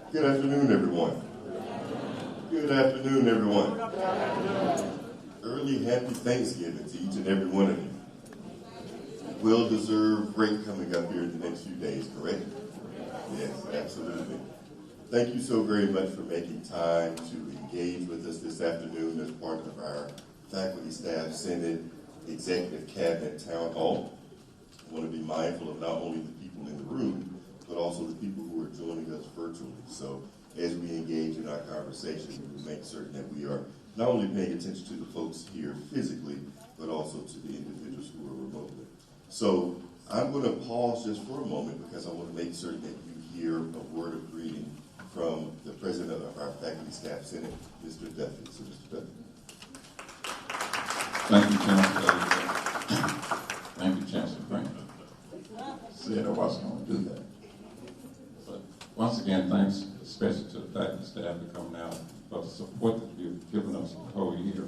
Good afternoon, everyone. Good afternoon, everyone. Early happy Thanksgiving to each and every one of you. Well-deserved break coming up here in the next few days, correct? Yes, absolutely. Thank you so very much for making time to engage with us this afternoon as part of our Faculty Staff Senate Executive Cabinet Town Hall. I want to be mindful of not only the people in the room, but also the people who are joining us virtually. So as we engage in our conversation, we will make certain that we are not only paying attention to the folks here physically, but also to the individuals who are remotely. So I'm going to pause just for a moment because I want to make certain that you hear a word of greeting from the president of our Faculty Staff Senate, Mr. Duffy. So Mr. Duffy. Thank you, Chancellor. Thank you, Chancellor Franklin. Said I wasn't going to do that. But once again, thanks especially to the faculty staff for coming out, for the support that you've given us the whole year.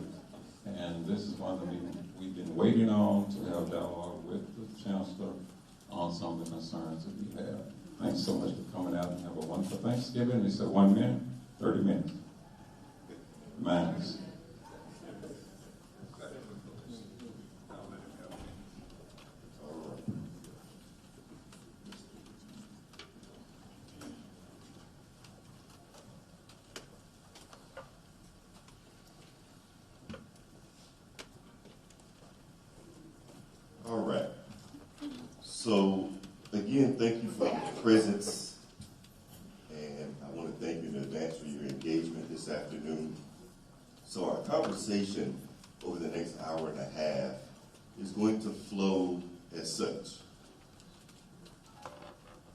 And this is one that we've been waiting on to have dialogue with the Chancellor on some of the concerns that we have. Thanks so much for coming out and have a wonderful Thanksgiving. We said 1 minute, 30 minutes. Minus. All right. So, again, thank you for your presence, and I want to thank you in advance for your engagement this afternoon. So our conversation over the next hour and a half is going to flow as such.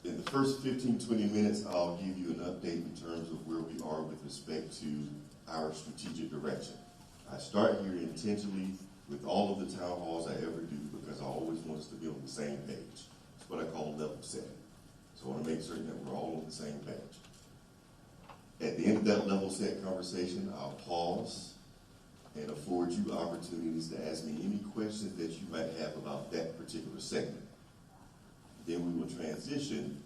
In the first 15, 20 minutes, I'll give you an update in terms of where we are with respect to our strategic direction. I start here intentionally with all of the town halls I ever do because I always want us to be on the same page. It's what I call level setting. So I want to make certain that we're all on the same page. At the end of that level set conversation, I'll pause and afford you opportunities to ask me any questions that you might have about that particular segment. Then we will transition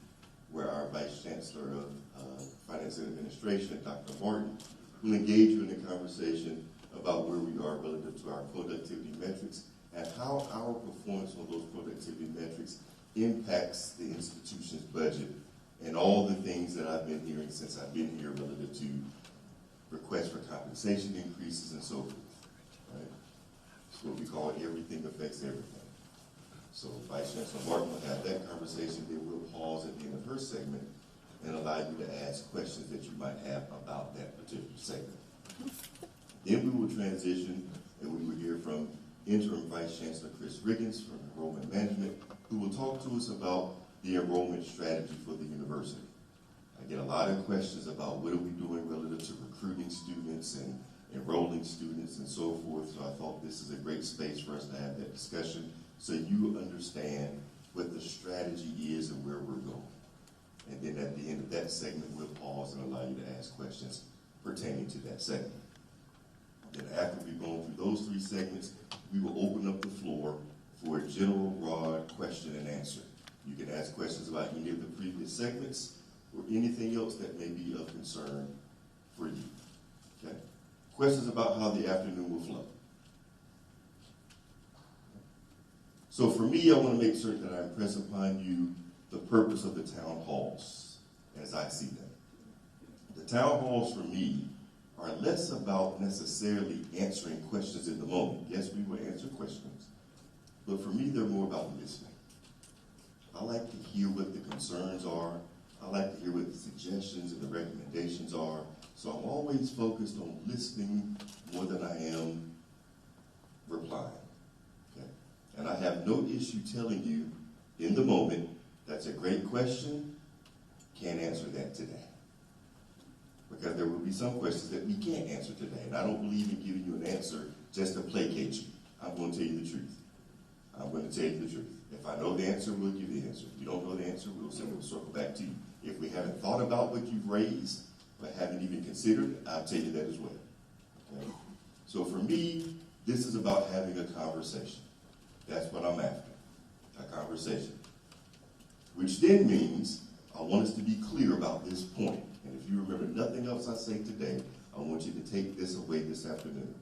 where our Vice Chancellor of Finance and Administration, Dr. Martin, will engage you in a conversation about where we are relative to our productivity metrics and how our performance on those productivity metrics impacts the institution's budget and all the things that I've been hearing since I've been here relative to requests for compensation increases and so forth. Right? It's what we call everything affects everything. So Vice Chancellor Martin will have that conversation, then we'll pause at the end of her segment and allow you to ask questions that you might have about that particular segment. Then we will transition and we will hear from Interim Vice Chancellor Chris Riggins from Enrollment Management, who will talk to us about the enrollment strategy for the university. I get a lot of questions about what are we doing relative to recruiting students and enrolling students and so forth, so I thought this is a great space for us to have that discussion so you understand what the strategy is and where we're going. And then at the end of that segment, we'll pause and allow you to ask questions pertaining to that segment. Then after we've gone through those three segments, we will open up the floor for a general, broad question and answer. You can ask questions about any of the previous segments or anything else that may be of concern for you. Okay? Questions about how the afternoon will flow. So for me, I want to make certain that I impress upon you the purpose of the town halls as I see them. The town halls for me are less about necessarily answering questions in the moment. Yes, we will answer questions, but for me, they're more about listening. I like to hear what the concerns are. I like to hear what the suggestions and the recommendations are. So I'm always focused on listening more than I am replying. Okay? And I have no issue telling you in the moment, that's a great question, can't answer that today. Because there will be some questions that we can't answer today. And I don't believe in giving you an answer just to placate you. I'm going to tell you the truth. I'm going to tell you the truth. If I know the answer, we'll give you the answer. If you don't know the answer, we'll circle back to you. If we haven't thought about what you've raised, but haven't even considered, I'll tell you that as well. Okay? So for me, this is about having a conversation. That's what I'm after, a conversation. Which then means I want us to be clear about this point. And if you remember nothing else I say today, I want you to take this away this afternoon.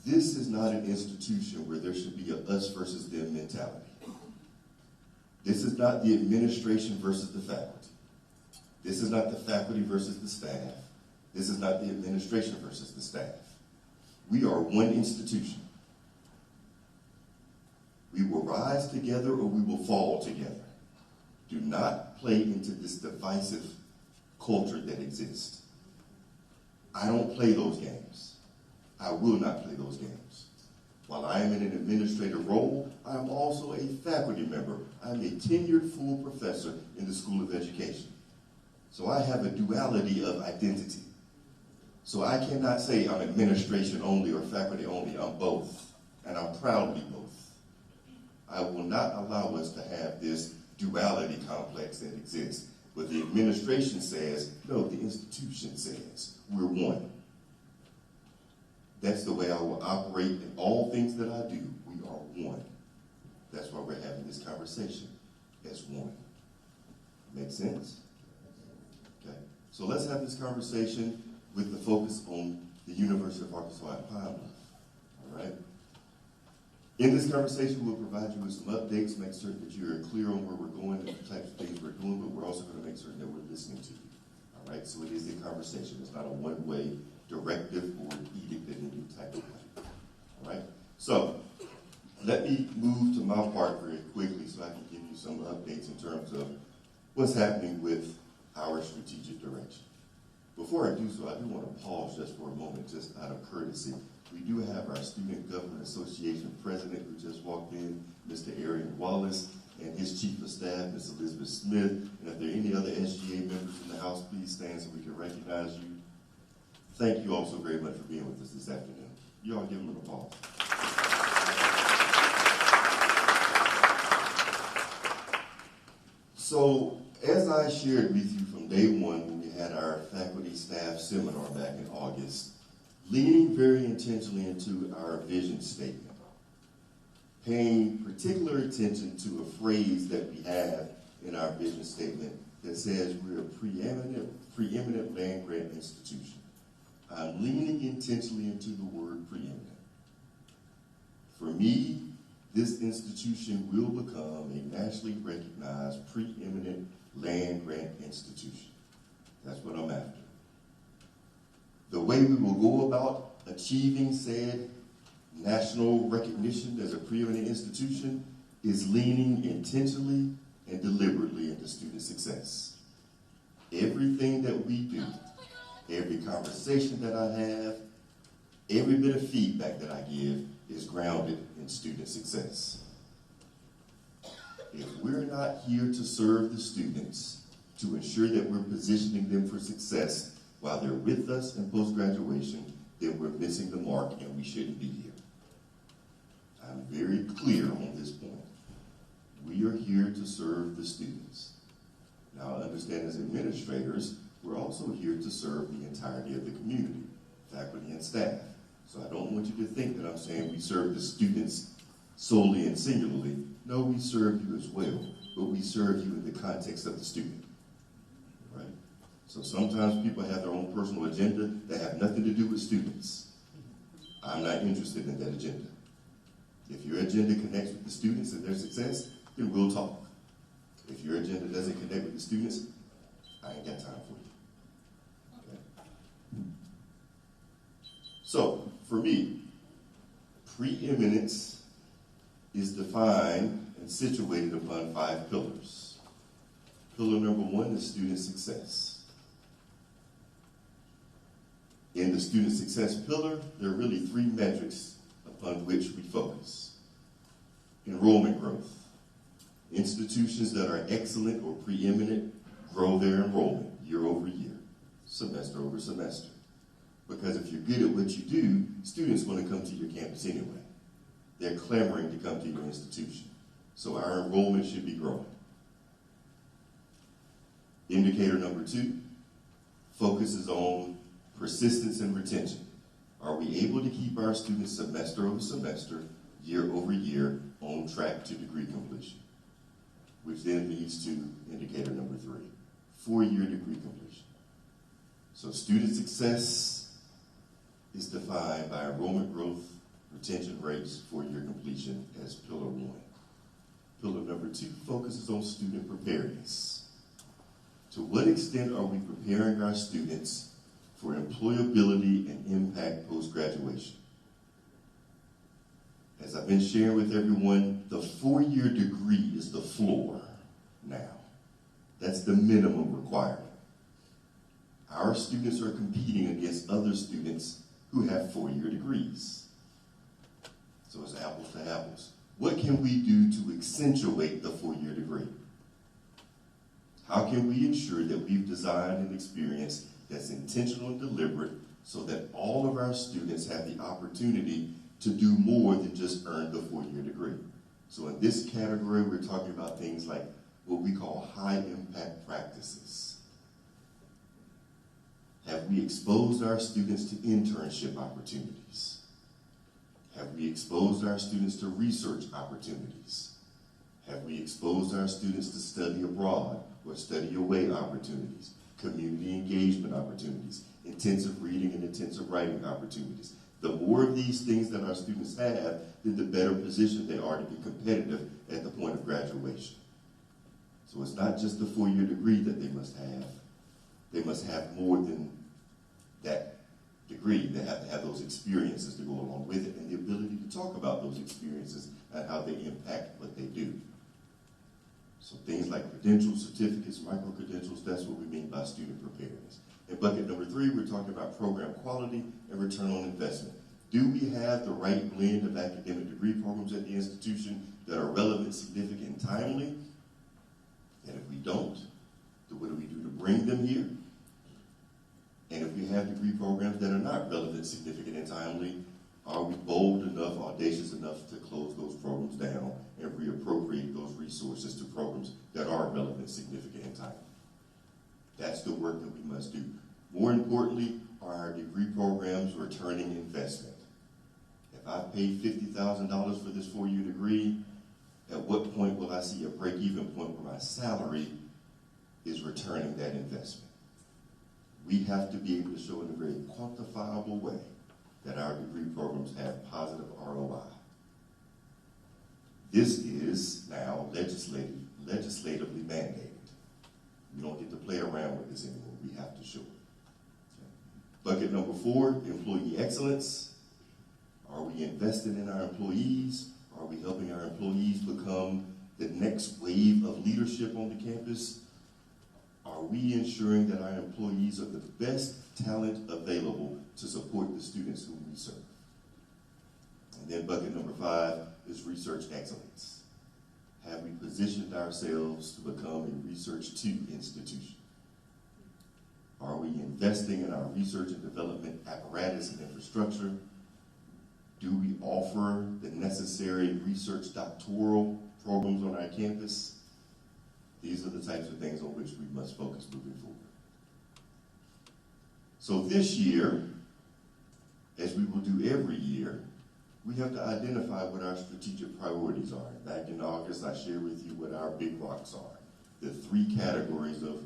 This is not an institution where there should be a us versus them mentality. This is not the administration versus the faculty. This is not the faculty versus the staff. This is not the administration versus the staff. We are one institution. We will rise together or we will fall together. Do not play into this divisive culture that exists. I don't play those games. I will not play those games. While I am in an administrative role, I am also a faculty member. I'm a tenured full professor in the School of Education. So I have a duality of identity. So I cannot say I'm administration only or faculty only. I'm both, and I'm proudly both. I will not allow us to have this duality complex that exists. But the administration says, no, the institution says, we're one. That's the way I will operate in all things that I do. We are one. That's why we're having this conversation as one. Make sense? Okay. So let's have this conversation with the focus on the University of Arkansas at Pine Bluff. All right? In this conversation, we'll provide you with some updates, make certain that you're clear on where we're going and the types of things we're doing, but we're also going to make certain that we're listening to you. All right? So it is a conversation. It's not a one-way directive or edict in any type of way. All right? So let me move to my part very quickly so I can give you some updates in terms of what's happening with our strategic direction. Before I do so, I do want to pause just for a moment, just out of courtesy. We do have our Student Government Association president who just walked in, Mr. Arian Wallace, and his chief of staff, Ms. Elizabeth Smith. And if there are any other SGA members in the House, please stand so we can recognize you. Thank you all so very much for being with us this afternoon. You all give them an applause. So, as I shared with you from day one when we had our faculty staff seminar back in August, leaning very intentionally into our vision statement, paying particular attention to a phrase that we have in our vision statement that says we're a preeminent land-grant institution. I'm leaning intentionally into the word preeminent. For me, this institution will become a nationally recognized preeminent land-grant institution. That's what I'm after. The way we will go about achieving said national recognition as a preeminent institution is leaning intentionally and deliberately into student success. Everything that we do, every conversation that I have, every bit of feedback that I give is grounded in student success. If we're not here to serve the students, to ensure that we're positioning them for success while they're with us in post-graduation, then we're missing the mark and we shouldn't be here. I'm very clear on this point. We are here to serve the students. Now, understand as administrators, we're also here to serve the entirety of the community, faculty and staff. So I don't want you to think that I'm saying we serve the students solely and singularly. No, we serve you as well, but we serve you in the context of the student, right? So sometimes people have their own personal agenda that have nothing to do with students. I'm not interested in that agenda. If your agenda connects with the students and their success, then we'll talk. If your agenda doesn't connect with the students, I ain't got time for you. Okay? So, for me, preeminence is defined and situated upon 5 pillars. Pillar number 1 is student success. In the student success pillar, there are really 3 metrics upon which we focus. Enrollment growth. Institutions that are excellent or preeminent grow their enrollment year over year, semester over semester. Because if you're good at what you do, students want to come to your campus anyway. They're clamoring to come to your institution. So our enrollment should be growing. Indicator number 2 focuses on persistence and retention. Are we able to keep our students semester over semester, year over year, on track to degree completion? Which then leads to indicator number 3, 4-year degree completion. So student success is defined by enrollment growth, retention rates, 4-year completion as pillar 1. Pillar number 2 focuses on student preparedness. To what extent are we preparing our students for employability and impact post-graduation? As I've been sharing with everyone, the 4-year degree is the floor now. That's the minimum requirement. Our students are competing against other students who have 4-year degrees. So it's apples to apples. What can we do to accentuate the 4-year degree? How can we ensure that we've designed an experience that's intentional and deliberate so that all of our students have the opportunity to do more than just earn the 4-year degree? So in this category, we're talking about things like what we call high impact practices. Have we exposed our students to internship opportunities? Have we exposed our students to research opportunities? Have we exposed our students to study abroad or study away opportunities, community engagement opportunities, intensive reading and intensive writing opportunities? The more of these things that our students have, then the better positioned they are to be competitive at the point of graduation. So it's not just the 4-year degree that they must have. They must have more than that degree. They have to have those experiences to go along with it and the ability to talk about those experiences and how they impact what they do. So things like credentials, certificates, micro-credentials, that's what we mean by student preparedness. In bucket number 3, we're talking about program quality and return on investment. Do we have the right blend of academic degree programs at the institution that are relevant, significant, and timely? And if we don't, then what do we do to bring them here? And if we have degree programs that are not relevant, significant, and timely, are we bold enough, audacious enough to close those programs down and reappropriate those resources to programs that are relevant, significant, and timely? That's the work that we must do. More importantly, are our degree programs returning investment? If I've paid $50,000 for this 4-year degree, at what point will I see a break-even point where my salary is returning that investment? We have to be able to show in a very quantifiable way that our degree programs have positive ROI. This is now legislatively mandated. We don't get to play around with this anymore. We have to show it. Okay. Bucket number 4, employee excellence. Are we investing in our employees? Are we helping our employees become the next wave of leadership on the campus? Are we ensuring that our employees are the best talent available to support the students whom we serve? And then bucket number 5 is research excellence. Have we positioned ourselves to become a Research 2 institution? Are we investing in our research and development apparatus and infrastructure? Do we offer the necessary research doctoral programs on our campus? These are the types of things on which we must focus moving forward. So this year, as we will do every year, we have to identify what our strategic priorities are. Back in August, I shared with you what our big rocks are, the 3 categories of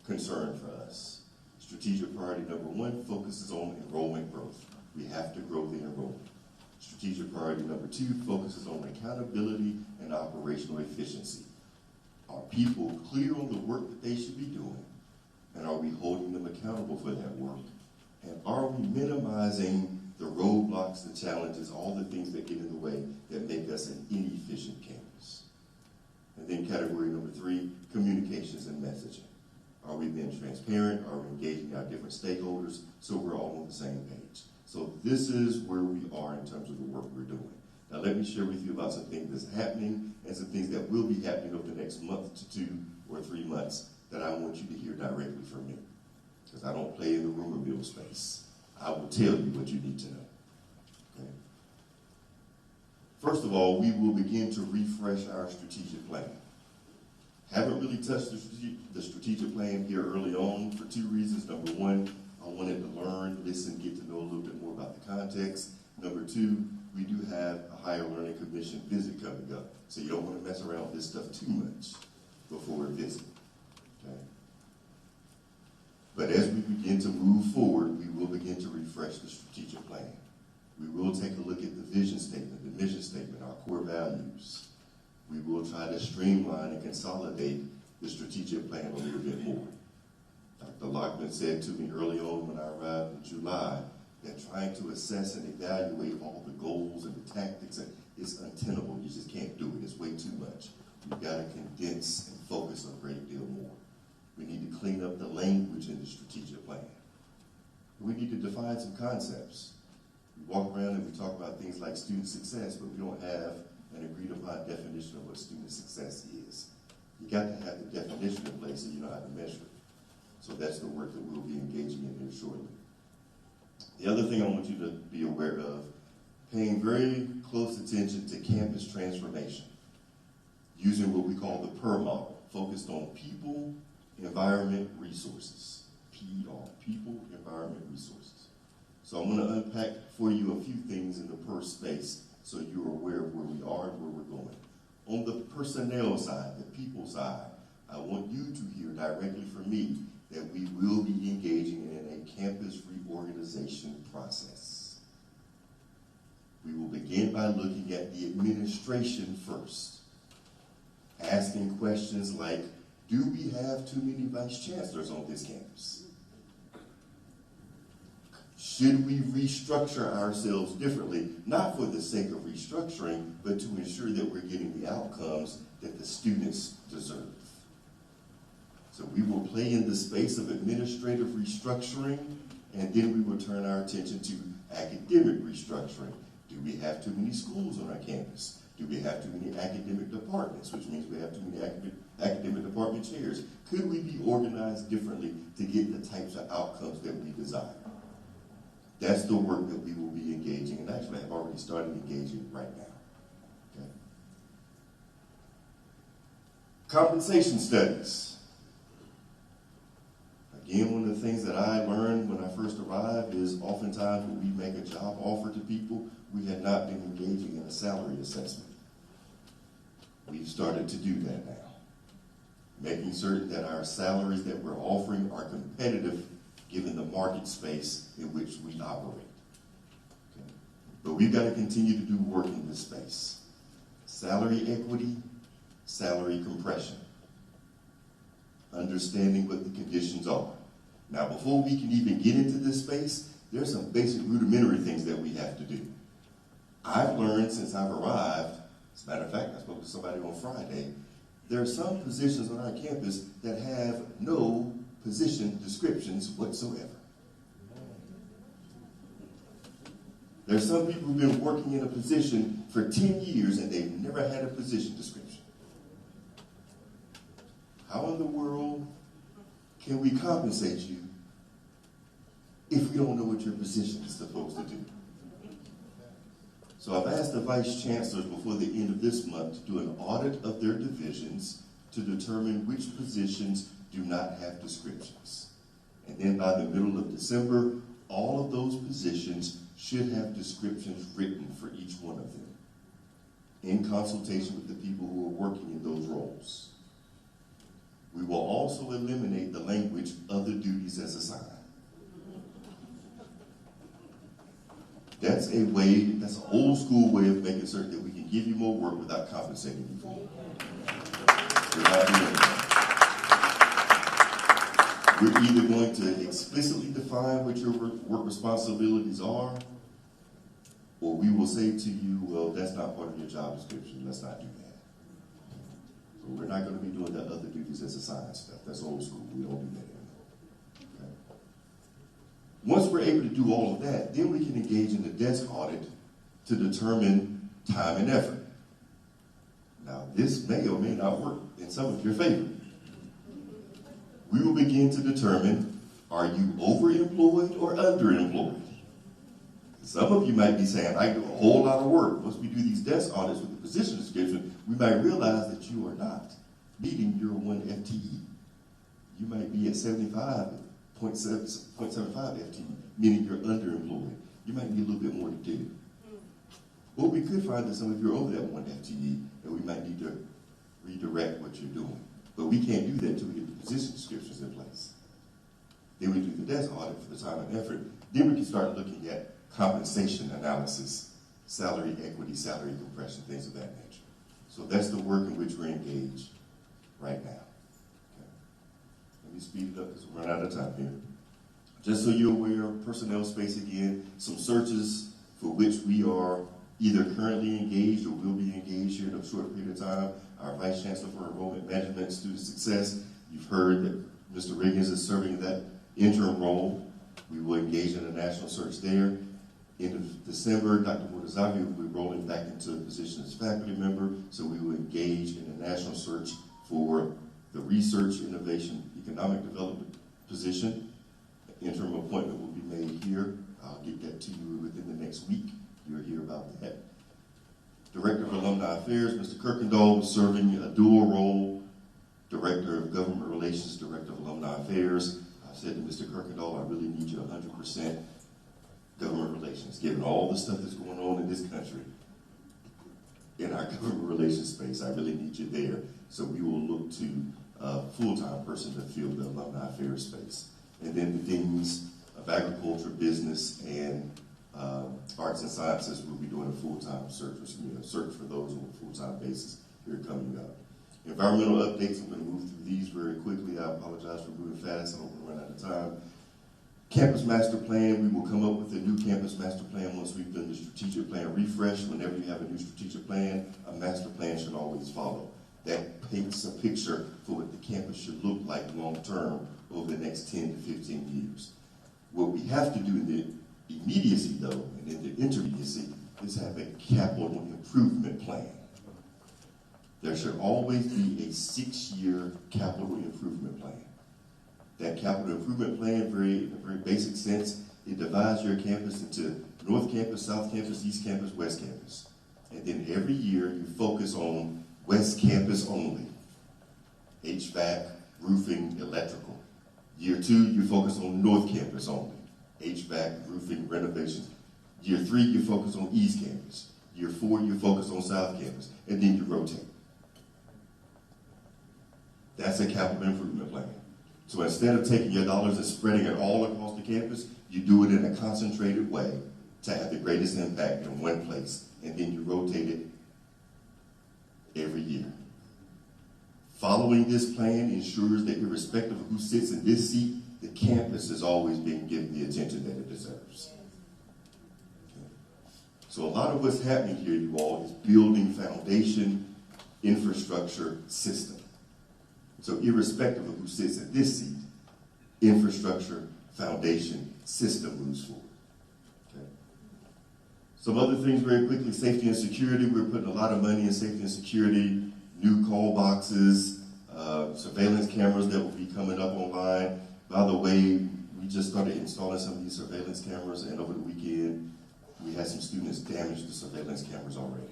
concern for us. Strategic priority number 1 focuses on enrollment growth. We have to grow the enrollment. Strategic priority number 2 focuses on accountability and operational efficiency. Are people clear on the work that they should be doing? And are we holding them accountable for that work? And are we minimizing the roadblocks, the challenges, all the things that get in the way that make us an inefficient campus? And then category number 3, communications and messaging. Are we being transparent? Are we engaging our different stakeholders so we're all on the same page? So this is where we are in terms of the work we're doing. Now let me share with you about some things that's happening and some things that will be happening over the next month to 2 or 3 months that I want you to hear directly from me. Because I don't play in the rumor mill space. I will tell you what you need to know. Okay? First of all, we will begin to refresh our strategic plan. Haven't really touched the strategic plan here early on for 2 reasons. Number 1, I wanted to learn, listen, get to know a little bit more about the context. Number 2, we do have a Higher Learning Commission visit coming up. So you don't want to mess around with this stuff too much before a visit. Okay? But as we begin to move forward, we will begin to refresh the strategic plan. We will take a look at the vision statement, the mission statement, our core values. We will try to streamline and consolidate the strategic plan a little bit more. Dr. Lockman said to me early on when I arrived in July that trying to assess and evaluate all the goals and the tactics is untenable. You just can't do it. It's way too much. We've got to condense and focus a great deal more. We need to clean up the language in the strategic plan. We need to define some concepts. We walk around and we talk about things like student success, but we don't have an agreed upon definition of what student success is. You got to have the definition in place so you know how to measure it. So that's the work that we'll be engaging in here shortly. The other thing I want you to be aware of, paying very close attention to campus transformation, using what we call the PER model, focused on people, environment, resources. PR, people, environment, resources. So I'm going to unpack for you a few things in the PER space so you're aware of where we are and where we're going. On the personnel side, the people side, I want you to hear directly from me that we will be engaging in a campus reorganization process. We will begin by looking at the administration first, asking questions like, do we have too many vice chancellors on this campus? Should we restructure ourselves differently, not for the sake of restructuring, but to ensure that we're getting the outcomes that the students deserve? So we will play in the space of administrative restructuring, and then we will turn our attention to academic restructuring. Do we have too many schools on our campus? Do we have too many academic departments, which means we have too many academic department chairs? Could we be organized differently to get the types of outcomes that we desire? That's the work that we will be engaging, and actually I've already started engaging right now. Okay? Compensation studies. Again, one of the things that I learned when I first arrived is oftentimes when we make a job offer to people, we had not been engaging in a salary assessment. We've started to do that now, making certain that our salaries that we're offering are competitive given the market space in which we operate. Okay? But we've got to continue to do work in this space. Salary equity, salary compression, understanding what the conditions are. Now, before we can even get into this space, there's some basic rudimentary things that we have to do. I've learned since I've arrived, as a matter of fact, I spoke to somebody on Friday, there are some positions on our campus that have no position descriptions whatsoever. There's some people who've been working in a position for 10 years and they've never had a position description. How in the world can we compensate you if we don't know what your position is supposed to do? So I've asked the vice chancellors before the end of this month to do an audit of their divisions to determine which positions do not have descriptions. And then by the middle of December, all of those positions should have descriptions written for each one of them in consultation with the people who are working in those roles. We will also eliminate the language other duties as assigned. That's an old school way of making certain that we can give you more work without compensating you for it. We're not doing that. We're either going to explicitly define what your work responsibilities are, or we will say to you, well, that's not part of your job description, let's not do that. So we're not going to be doing the other duties as assigned stuff. That's old school. We don't do that anymore. Okay? Once we're able to do all of that, then we can engage in the desk audit to determine time and effort. Now, this may or may not work in some of your favor. We will begin to determine, are you overemployed or underemployed? Some of you might be saying, I do a whole lot of work. Once we do these desk audits with the position description, we might realize that you are not meeting your 1 FTE. You might be at 75.75 FTE, meaning you're underemployed. You might need a little bit more to do. Or we could find that some of you are over that 1 FTE, and we might need to redirect what you're doing. But we can't do that until we get the position descriptions in place. Then we do the desk audit for the time and effort. Then we can start looking at compensation analysis, salary equity, salary compression, things of that nature. So that's the work in which we're engaged right now. Okay. Let me speed it up because we're running out of time here. Just so you're aware, personnel space again, some searches for which we are either currently engaged or will be engaged here in a short period of time. Our Vice Chancellor for Enrollment Management and Student Success, you've heard that Mr. Riggins is serving that interim role. We will engage in a national search there. End of December, Dr. Mortazavi will be rolling back into a position as faculty member, so we will engage in a national search for the Research, Innovation, Economic Development position. An interim appointment will be made here. I'll get that to you within the next week. You'll hear about that. Director of Alumni Affairs, Mr. Kirkendall, is serving a dual role, Director of Government Relations, Director of Alumni Affairs. I said to Mr. Kirkendall, I really need you 100% government relations, given all the stuff that's going on in this country, in our government relations space. I really need you there. So we will look to a full-time person to fill the alumni affairs space. And then the deans of agriculture, business, and arts and sciences will be doing a full-time search, search for those on a full-time basis here coming up. Environmental updates, I'm going to move through these very quickly. I apologize for moving fast. I don't want to run out of time. Campus master plan, we will come up with a new campus master plan once we've done the strategic plan refresh. Whenever you have a new strategic plan, a master plan should always follow. That paints a picture for what the campus should look like long-term over the next 10 to 15 years. What we have to do in the immediacy, though, and in the intermediacy, is have a capital improvement plan. There should always be a 6-year capital improvement plan. That capital improvement plan, in a very basic sense, it divides your campus into North Campus, South Campus, East Campus, West Campus. And then every year you focus on West Campus only. HVAC, roofing, electrical. Year 2, you focus on North Campus only. HVAC, roofing, renovations. Year 3, you focus on East Campus. Year 4, you focus on South Campus. And then you rotate. That's a capital improvement plan. So instead of taking your dollars and spreading it all across the campus, you do it in a concentrated way to have the greatest impact in one place, and then you rotate it every year. Following this plan ensures that irrespective of who sits in this seat, the campus is always being given the attention that it deserves. Okay. So a lot of what's happening here, you all, is building foundation, infrastructure, system. So irrespective of who sits in this seat, infrastructure, foundation, system moves forward. Okay. Some other things very quickly, safety and security. We're putting a lot of money in safety and security, new call boxes, surveillance cameras that will be coming up online. By the way, we just started installing some of these surveillance cameras, and over the weekend, we had some students damage the surveillance cameras already.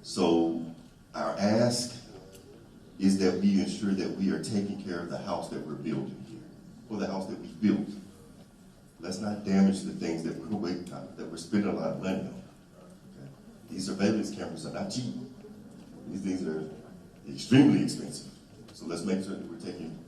So our ask is that we ensure that we are taking care of the house that we're building here, or the house that we built. Let's not damage the things that we're spending a lot of money on. Okay? These surveillance cameras are not cheap. These things are extremely expensive. So let's make sure that we're taking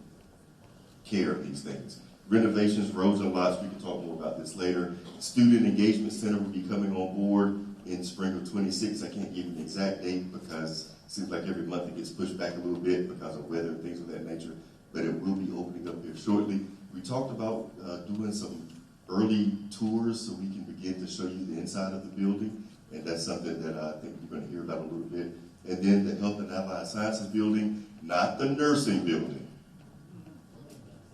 care of these things. Renovations, roads and lots, we can talk more about this later. Student Engagement Center will be coming on board in spring of 26. I can't give you an exact date because it seems like every month it gets pushed back a little bit because of weather and things of that nature, but it will be opening up here shortly. We talked about doing some early tours so we can begin to show you the inside of the building, and that's something that I think you're going to hear about a little bit. And then the Health and Allied Sciences building, not the nursing building.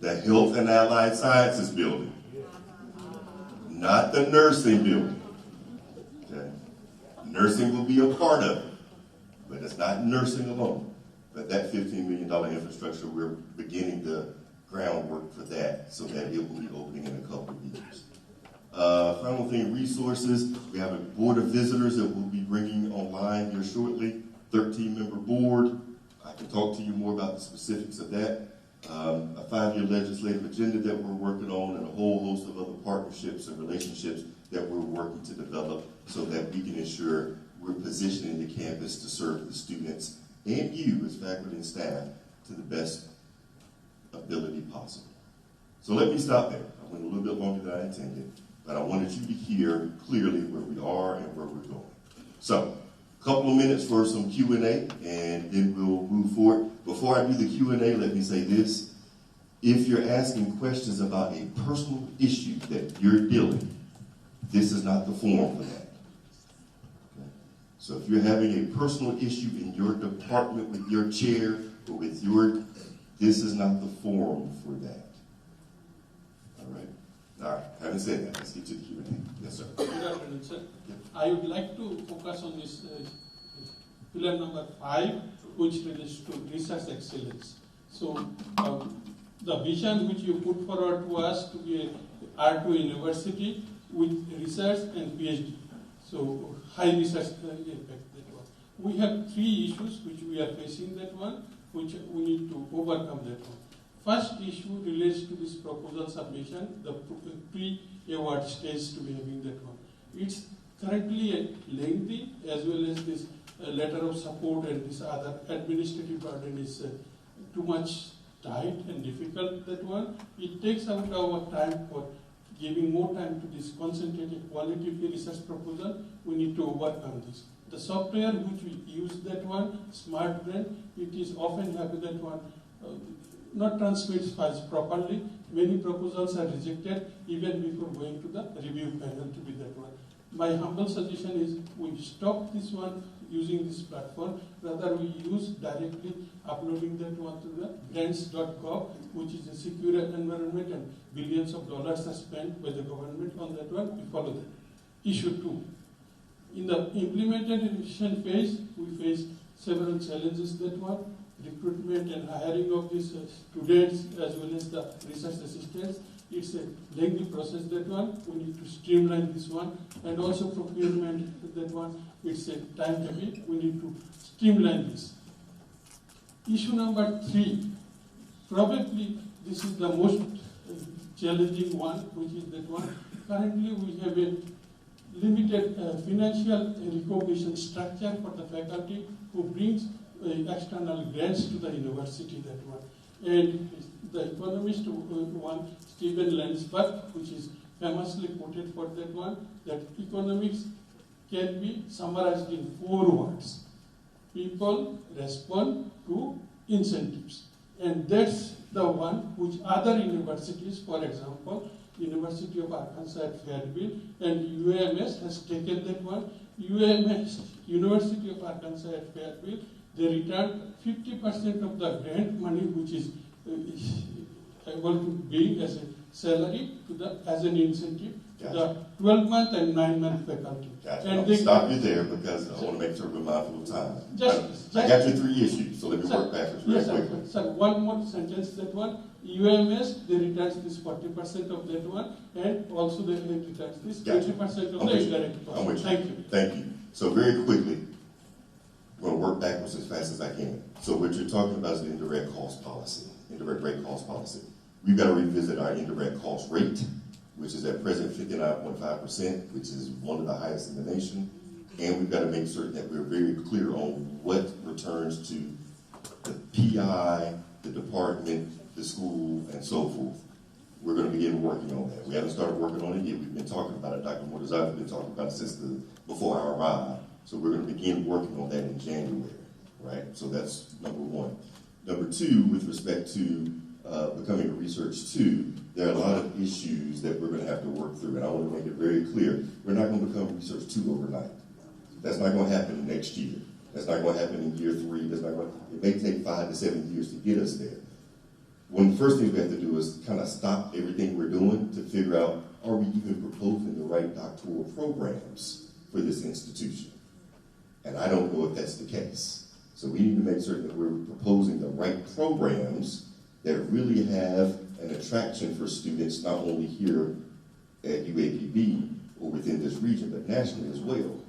The Health and Allied Sciences building, not the nursing building. Okay. Nursing will be a part of it, but it's not nursing alone. But that $15 million infrastructure, we're beginning the groundwork for that so that it will be opening in a couple of years. Final thing, resources. We have a board of visitors that we'll be bringing online here shortly, 13-member board. I can talk to you more about the specifics of that. A 5-year legislative agenda that we're working on, and a whole host of other partnerships and relationships that we're working to develop so that we can ensure we're positioning the campus to serve the students and you as faculty and staff to the best ability possible. So let me stop there. I went a little bit longer than I intended, but I wanted you to hear clearly where we are and where we're going. So, a couple of minutes for some Q&A, and then we'll move forward. Before I do the Q&A, let me say this. If you're asking questions about a personal issue that you're dealing, this is not the forum for that. Okay? So if you're having a personal issue in your department with your chair or with this is not the forum for that. All right? All right, having said that, let's get to the Q&A. Yes, sir. Good afternoon, sir. I would like to focus on this pillar number 5, which relates to research excellence. So, the vision which you put forward to us to be a R2 university with research and PhD. So, high research impact, that one. We have 3 issues which we are facing, that one, which we need to overcome, that one. First issue relates to this proposal submission, the pre-award stage to be having that one. It's currently lengthy, as well as this letter of support and this other administrative burden is too much tight and difficult, that one. It takes out our time for giving more time to this concentrated quality research proposal. We need to overcome this. The software which we use, that one, Smart Brain, it is often happen that one not transmits files properly. Many proposals are rejected even before going to the review panel to be that one. My humble suggestion is we stop this one using this platform, rather we use directly uploading that one to the grants.gov, which is a secure environment and billions of dollars are spent by the government on that one. We follow that. Issue 2. In the implementation phase, we face several challenges, that one. Recruitment and hiring of these students as well as the research assistants. It's a lengthy process, that one. We need to streamline this one. And also procurement, that one. It's a time heavy. We need to streamline this. Issue number 3. Probably this is the most challenging one, which is that one. Currently we have a limited financial recognition structure for the faculty who brings external grants to the university, that one. And the economist one, Stephen Landsberg, which is famously quoted for that one, that economics can be summarized in 4 words. People respond to incentives. And that's the one which other universities, for example, University of Arkansas at Fayetteville and UAMS has taken that one. UAMS, University of Arkansas at Fayetteville, they return 50% of the grant money which is able to bring as a salary to the as an incentive to the 12-month and 9-month faculty. Gotcha. And I'll stop you there because I want to make sure we're mindful of time. I got your 3 issues, so let me work backwards very quickly. Sir, one more sentence, that one. UMS, they returns this 40% of that one, and also they returns this 20% of the indirect cost. Thank you. Thank you. So very quickly, I'm going to work backwards as fast as I can. So what you're talking about is the indirect cost policy, indirect rate cost policy. We've got to revisit our indirect cost rate, which is at present 59.5%, which is one of the highest in the nation. And we've got to make certain that we're very clear on what returns to the PI, the department, the school, and so forth. We're going to begin working on that. We haven't started working on it yet. We've been talking about it. Dr. Mortazavi has been talking about it since before I arrived. So we're going to begin working on that in January, right? So that's number 1. Number 2, with respect to becoming a research 2, there are a lot of issues that we're going to have to work through. And I want to make it very clear, we're not going to become research 2 overnight. That's not going to happen next year. That's not going to happen in year 3. It may take 5 to 7 years to get us there. One of the first things we have to do is kind of stop everything we're doing to figure out, are we even proposing the right doctoral programs for this institution? And I don't know if that's the case. So we need to make certain that we're proposing the right programs that really have an attraction for students, not only here at UAPB or within this region, but nationally as well.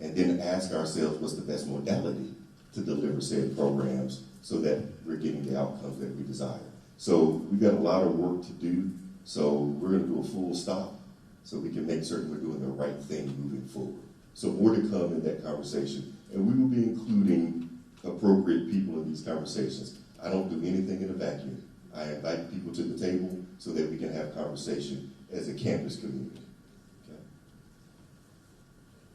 And then ask ourselves what's the best modality to deliver said programs so that we're getting the outcomes that we desire. So we've got a lot of work to do, so we're going to do a full stop so we can make certain we're doing the right thing moving forward. So more to come in that conversation, and we will be including appropriate people in these conversations. I don't do anything in a vacuum. I invite people to the table. so that we can have conversation as a campus community. Okay?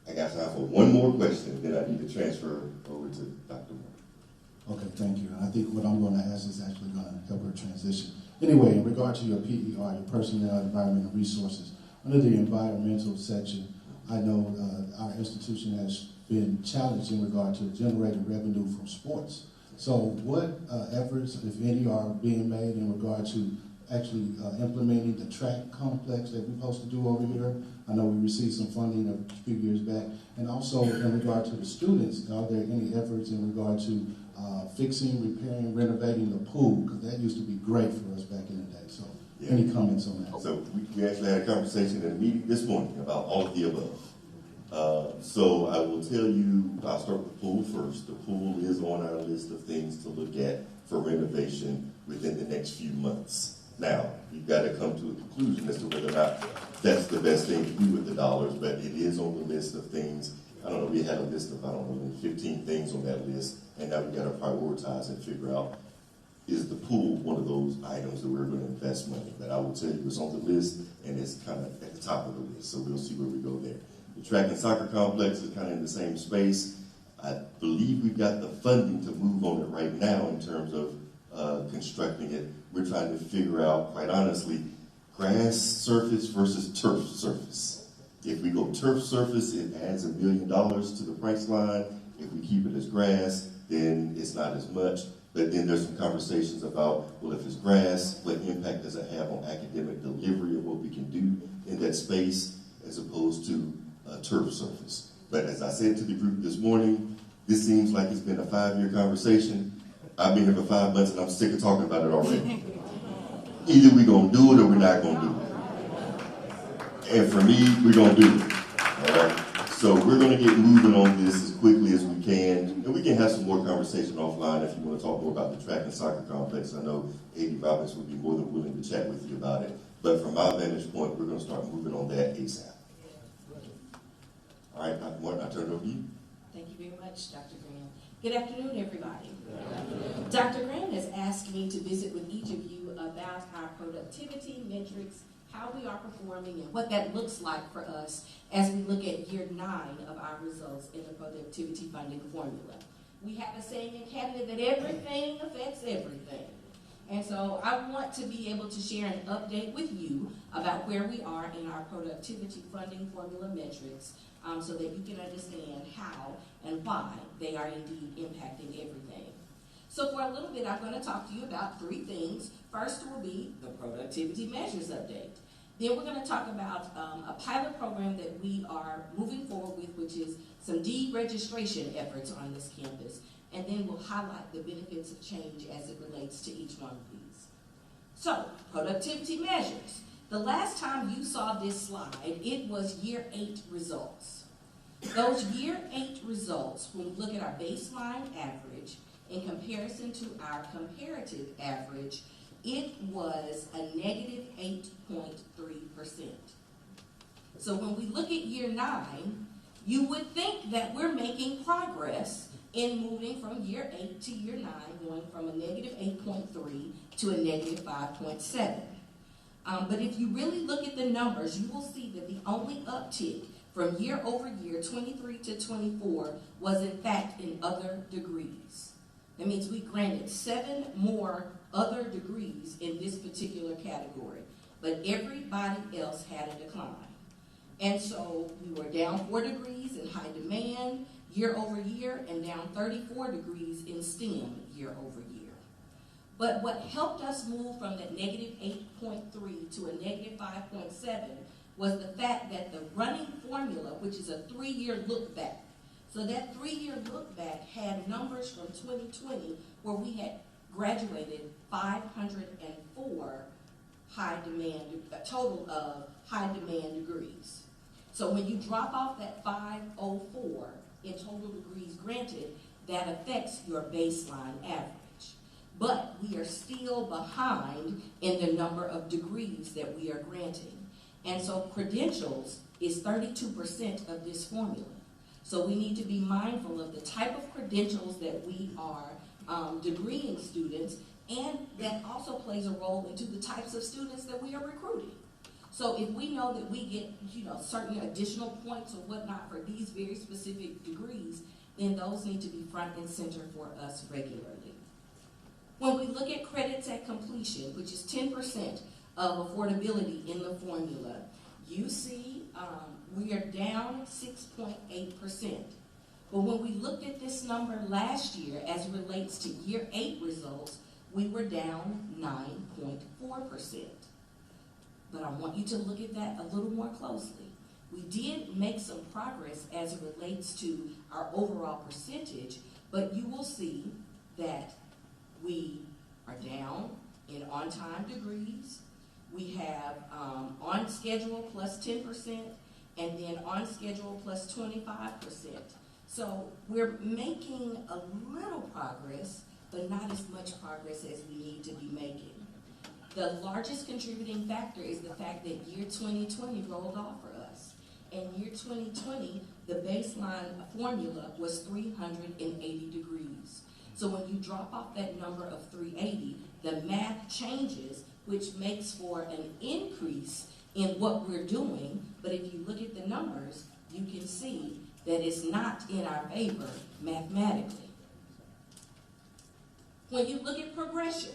I got time for one more question, then I need to transfer over to Dr. Moore. Okay, thank you. And I think what I'm going to ask is actually going to help her transition. Anyway, in regard to your PER, your Personnel, Environment, and Resources, under the environmental section, I know our institution has been challenged in regard to generating revenue from sports. So what efforts, if any, are being made in regard to actually implementing the track complex that we're supposed to do over here? I know we received some funding a few years back. And also in regard to the students, are there any efforts in regard to fixing, repairing, renovating the pool? Because that used to be great for us back in the day. So Yeah. any comments on that? So we actually had a conversation in a meeting this morning about all of the above. So I will tell you, I'll start with the pool first. The pool is on our list of things to look at for renovation within the next few months. Now, we've got to come to a conclusion as to whether or not that's the best thing to do with the dollars, but it is on the list of things. I don't know, we had a list of, 15 things on that list, and now we've got to prioritize and figure out, is the pool one of those items that we're going to invest money? But I will tell you, it's on the list, and it's kind of at the top of the list, so we'll see where we go there. The track and soccer complex is kind of in the same space. I believe we've got the funding to move on it right now in terms of constructing it. We're trying to figure out, quite honestly, grass surface versus turf surface. If we go turf surface, it adds $1 million to the price line. If we keep it as grass, then it's not as much. But then there's some conversations about, well, if it's grass, what impact does it have on academic delivery of what we can do in that space as opposed to turf surface. But as I said to the group this morning, this seems like it's been a 5-year conversation. I've been here for 5 months and I'm sick of talking about it already. Either we're going to do it or we're not going to do it. And for me, we're going to do it. All right? So we're going to get moving on this as quickly as we can. And we can have some more conversation offline if you want to talk more about the track and soccer complex. I know A.D. Robbins would be more than willing to chat with you about it. But from my vantage point, we're going to start moving on that ASAP. All right, Dr. Martin, I turn it over to you. Thank you very much, Dr. Graham. Good afternoon, everybody. Dr. Graham has asked me to visit with each of you about our productivity metrics, how we are performing, and what that looks like for us as we look at year 9 of our results in the productivity funding formula. We have a saying in cabinet that everything affects everything. And so I want to be able to share an update with you about where we are in our productivity funding formula metrics so that you can understand how and why they are indeed impacting everything. So for a little bit, I'm going to talk to you about 3 things. First will be the productivity measures update. Then we're going to talk about a pilot program that we are moving forward with, which is some deregistration efforts on this campus. And then we'll highlight the benefits of change as it relates to each one of these. So, productivity measures. The last time you saw this slide, it was year 8 results. Those year 8 results, when we look at our baseline average in comparison to our comparative average, it was a negative 8.3%. So when we look at year 9, you would think that we're making progress in moving from year 8 to year 9, going from a negative 8.3 to a negative 5.7. But if you really look at the numbers, you will see that the only uptick from year over year, 23 to 24, was in fact in other degrees. That means we granted 7 more other degrees in this particular category, but everybody else had a decline. And so we were down 4 degrees in high demand year over year and down 34 degrees in STEM year over year. But what helped us move from that negative 8.3 to a negative 5.7 was the fact that the running formula, which is a 3-year look back, so that 3-year look back had numbers from 2020 where we had graduated 504 a total of high demand degrees. So when you drop off that 504 in total degrees granted, that affects your baseline average. But we are still behind in the number of degrees that we are granting. And so credentials is 32% of this formula. So we need to be mindful of the type of credentials that we are degreeing students And that also plays a role into the types of students that we are recruiting. So if we know that we get, certain additional points or whatnot for these very specific degrees, then those need to be front and center for us regularly. When we look at credits at completion, which is 10% of affordability in the formula, you see we are down 6.8%. But when we looked at this number last year as it relates to year 8 results, we were down 9.4%. But I want you to look at that a little more closely. We did make some progress as it relates to our overall percentage, but you will see that we are down in on-time degrees. We have on schedule plus 10%, and then on schedule plus 25%. So we're making a little progress, but not as much progress as we need to be making. The largest contributing factor is the fact that year 2020 rolled off for us. In year 2020, the baseline formula was 380 degrees. So when you drop off that number of 380, the math changes, which makes for an increase in what we're doing. But if you look at the numbers, you can see that it's not in our favor mathematically. When you look at progression,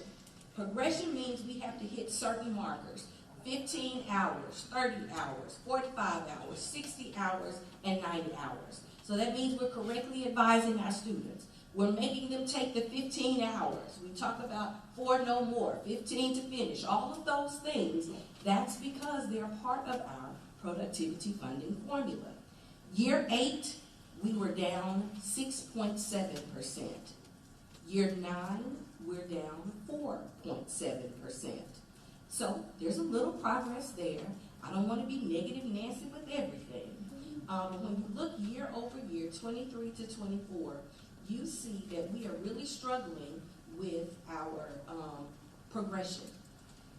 progression means we have to hit certain markers: 15 hours, 30 hours, 45 hours, 60 hours, and 90 hours. So that means we're correctly advising our students. We're making them take the 15 hours. We talk about 4 no more, 15 to finish, all of those things. That's because they're part of our productivity funding formula. Year 8, we were down 6.7%. Year 9, we're down 4.7%. So there's a little progress there. I don't want to be negative Nancy with everything. When you look year over year, 23 to 24, you see that we are really struggling with our progression,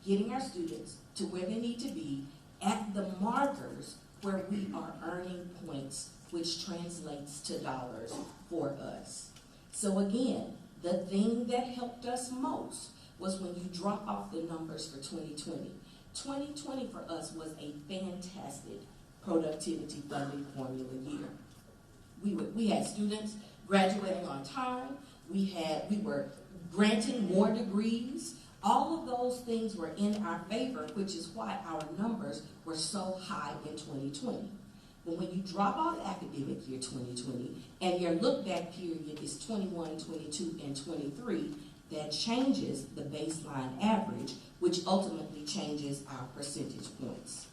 getting our students to where they need to be at the markers where we are earning points, which translates to dollars for us. So again, the thing that helped us most was when you drop off the numbers for 2020. 2020 for us was a fantastic productivity funding formula year. We had students graduating on time. We were granting more degrees. All of those things were in our favor, which is why our numbers were so high in 2020. But when you drop off academic year 2020 and your look back period is 21, 22, and 23, that changes the baseline average, which ultimately changes our percentage points.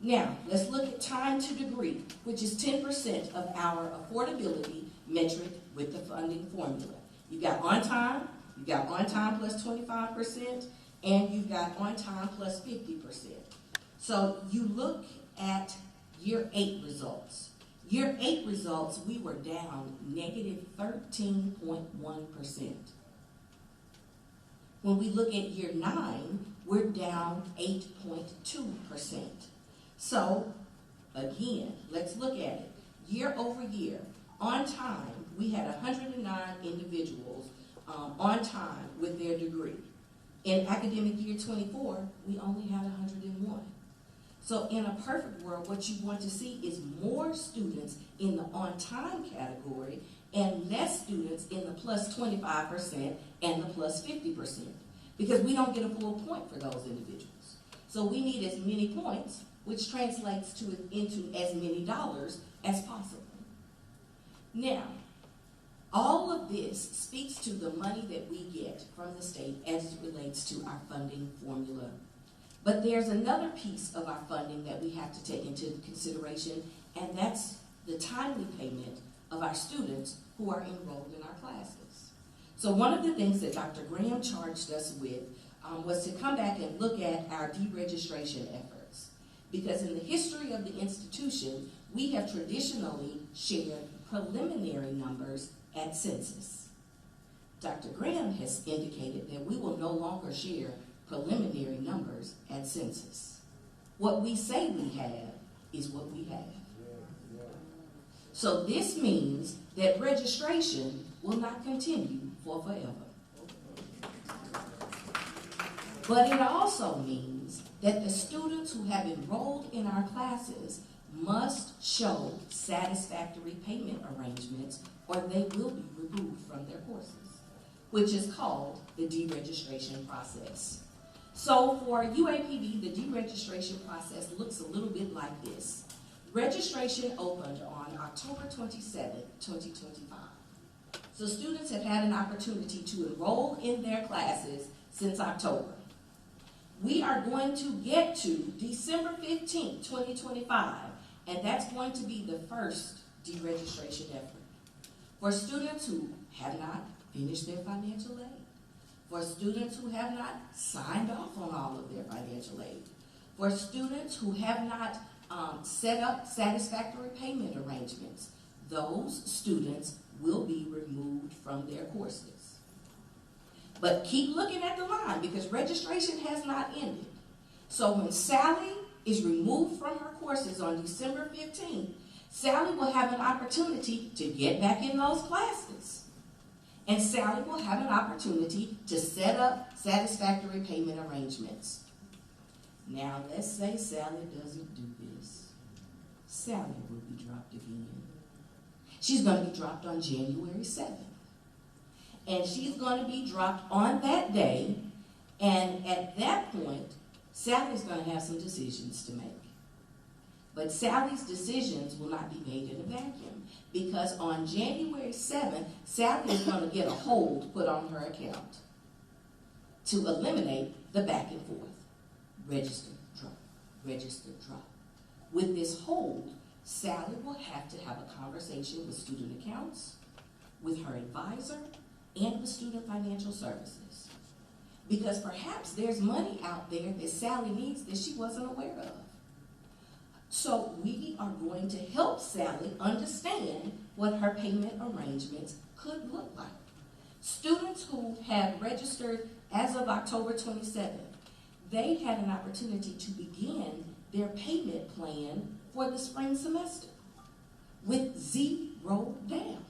Now, let's look at time to degree, which is 10% of our affordability metric with the funding formula. You've got on time plus 25%, and you've got on time plus 50%. So you look at year 8 results. Year 8 results, we were down negative 13.1%. When we look at year 9, we're down 8.2%. So, again, let's look at it. Year over year, on time, we had 109 individuals on time with their degree. In academic year 24, we only had 101. So in a perfect world, what you want to see is more students in the on-time category and less students in the plus 25% and the plus 50%, because we don't get a full point for those individuals. So we need as many points, which translates into as many dollars as possible. Now, all of this speaks to the money that we get from the state as it relates to our funding formula. But there's another piece of our funding that we have to take into consideration, and that's the timely payment of our students who are enrolled in our classes. So one of the things that Dr. Graham charged us with was to come back and look at our deregistration efforts. Because in the history of the institution, we have traditionally shared preliminary numbers at census. Dr. Graham has indicated that we will no longer share preliminary numbers at census. What we say we have is what we have. So this means that registration will not continue for forever. But it also means that the students who have enrolled in our classes must show satisfactory payment arrangements or they will be removed from their courses, which is called the deregistration process. So for UAPB, the deregistration process looks a little bit like this. Registration opened on October 27, 2025. So students have had an opportunity to enroll in their classes since October. We are going to get to December 15, 2025, and that's going to be the first deregistration effort. For students who have not finished their financial aid, for students who have not signed off on all of their financial aid, for students who have not set up satisfactory payment arrangements, those students will be removed from their courses. But keep looking at the line because registration has not ended. So when Sally is removed from her courses on December 15th, Sally will have an opportunity to get back in those classes. And Sally will have an opportunity to set up satisfactory payment arrangements. Now, let's say Sally doesn't do this. Sally will be dropped again. She's going to be dropped on January 7th. And she's going to be dropped on that day. And at that point, Sally's going to have some decisions to make. But Sally's decisions will not be made in a vacuum because on January 7th, Sally is going to get a hold put on her account to eliminate the back and forth. Register, drop, register, drop. With this hold, Sally will have to have a conversation with student accounts, with her advisor, and with student financial services. Because perhaps there's money out there that Sally needs that she wasn't aware of. So we are going to help Sally understand what her payment arrangements could look like. Students who have registered as of October 27th, they had an opportunity to begin their payment plan for the spring semester with zero down.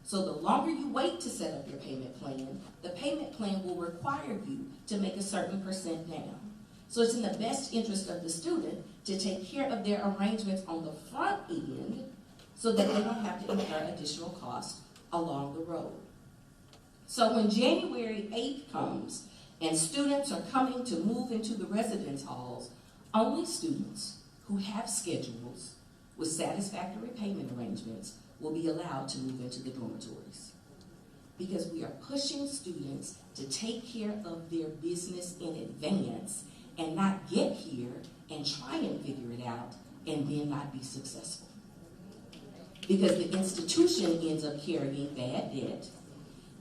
So the longer you wait to set up your payment plan, the payment plan will require you to make a certain percent down. So it's in the best interest of the student to take care of their arrangements on the front end so that they don't have to incur additional costs along the road. So when January 8th comes and students are coming to move into the residence halls, only students who have schedules with satisfactory payment arrangements will be allowed to move into the dormitories. Because we are pushing students to take care of their business in advance and not get here and try and figure it out and then not be successful. Because the institution ends up carrying bad debt.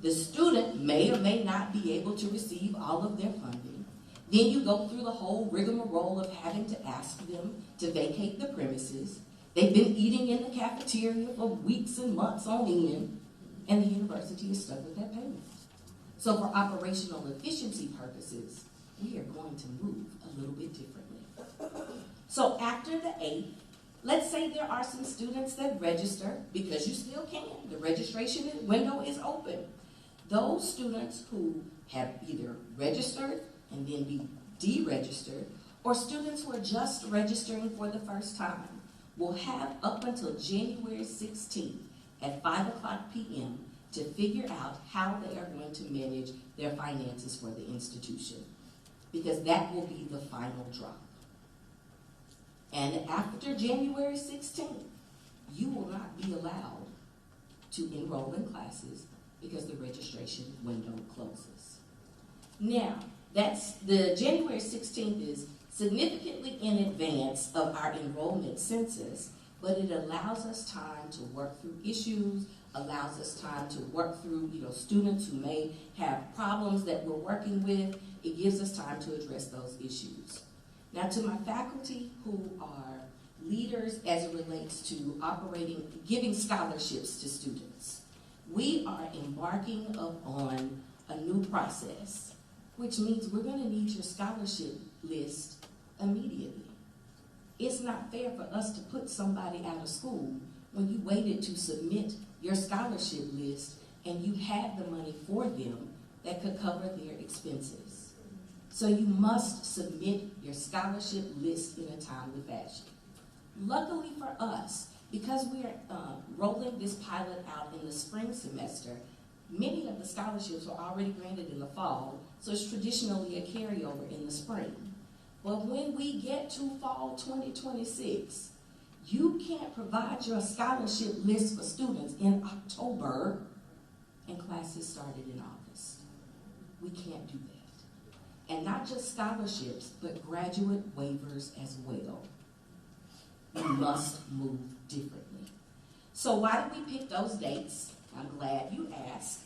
The student may or may not be able to receive all of their funding. Then you go through the whole rigmarole of having to ask them to vacate the premises. They've been eating in the cafeteria for weeks and months on end, and the university is stuck with that payment. So for operational efficiency purposes, we are going to move a little bit differently. So after the 8th, let's say there are some students that register, because you still can. The registration window is open. Those students who have either registered and then be deregistered, or students who are just registering for the first time, will have up until January 16th at 5:00 p.m. to figure out how they are going to manage their finances for the institution. Because that will be the final drop. And after January 16th, you will not be allowed to enroll in classes because the registration window closes. Now, that's the January 16th is significantly in advance of our enrollment census, but it allows us time to work through issues, allows us time to work through students who may have problems that we're working with. It gives us time to address those issues. Now, to my faculty who are leaders as it relates to giving scholarships to students, we are embarking upon a new process, which means we're going to need your scholarship list immediately. It's not fair for us to put somebody out of school when you waited to submit your scholarship list and you had the money for them that could cover their expenses. So you must submit your scholarship list in a timely fashion. Luckily for us, because we are rolling this pilot out in the spring semester, many of the scholarships were already granted in the fall, so it's traditionally a carryover in the spring. But when we get to fall 2026, you can't provide your scholarship list for students in October and classes started in August. We can't do that. And not just scholarships, but graduate waivers as well. We must move differently. So why did we pick those dates? I'm glad you asked.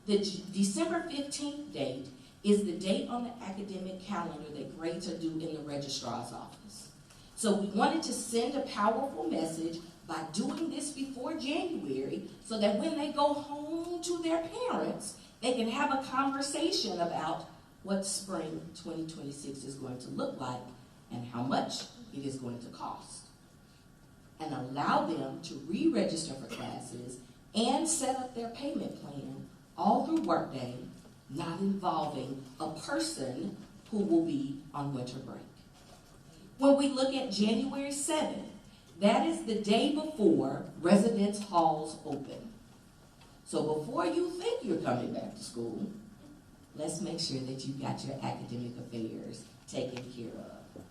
The December 15th date is the date on the academic calendar that grades are due in the registrar's office. So we wanted to send a powerful message by doing this before January so that when they go home to their parents, they can have a conversation about what spring 2026 is going to look like and how much it is going to cost. And allow them to re-register for classes and set up their payment plan all through Workday, not involving a person who will be on winter break. When we look at January 7th, that is the day before residence halls open. So before you think you're coming back to school, let's make sure that you've got your academic affairs taken care of.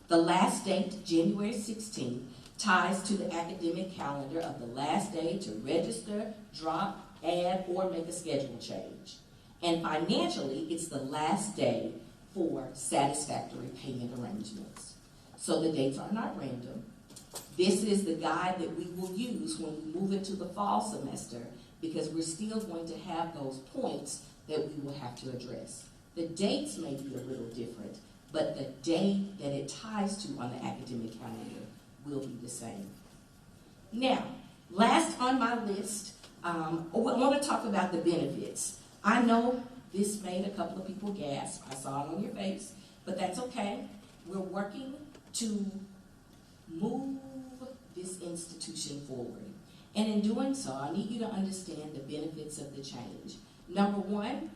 The last date, January 16th, ties to the academic calendar of the last day to register, drop, add, or make a schedule change. And financially, it's the last day for satisfactory payment arrangements. So the dates are not random. This is the guide that we will use when we move into the fall semester because we're still going to have those points that we will have to address. The dates may be a little different, but the day that it ties to on the academic calendar will be the same. Now, last on my list, I want to talk about the benefits. I know this made a couple of people gasp. I saw it on your face, but that's okay. We're working to move this institution forward. And in doing so, I need you to understand the benefits of the change. Number one,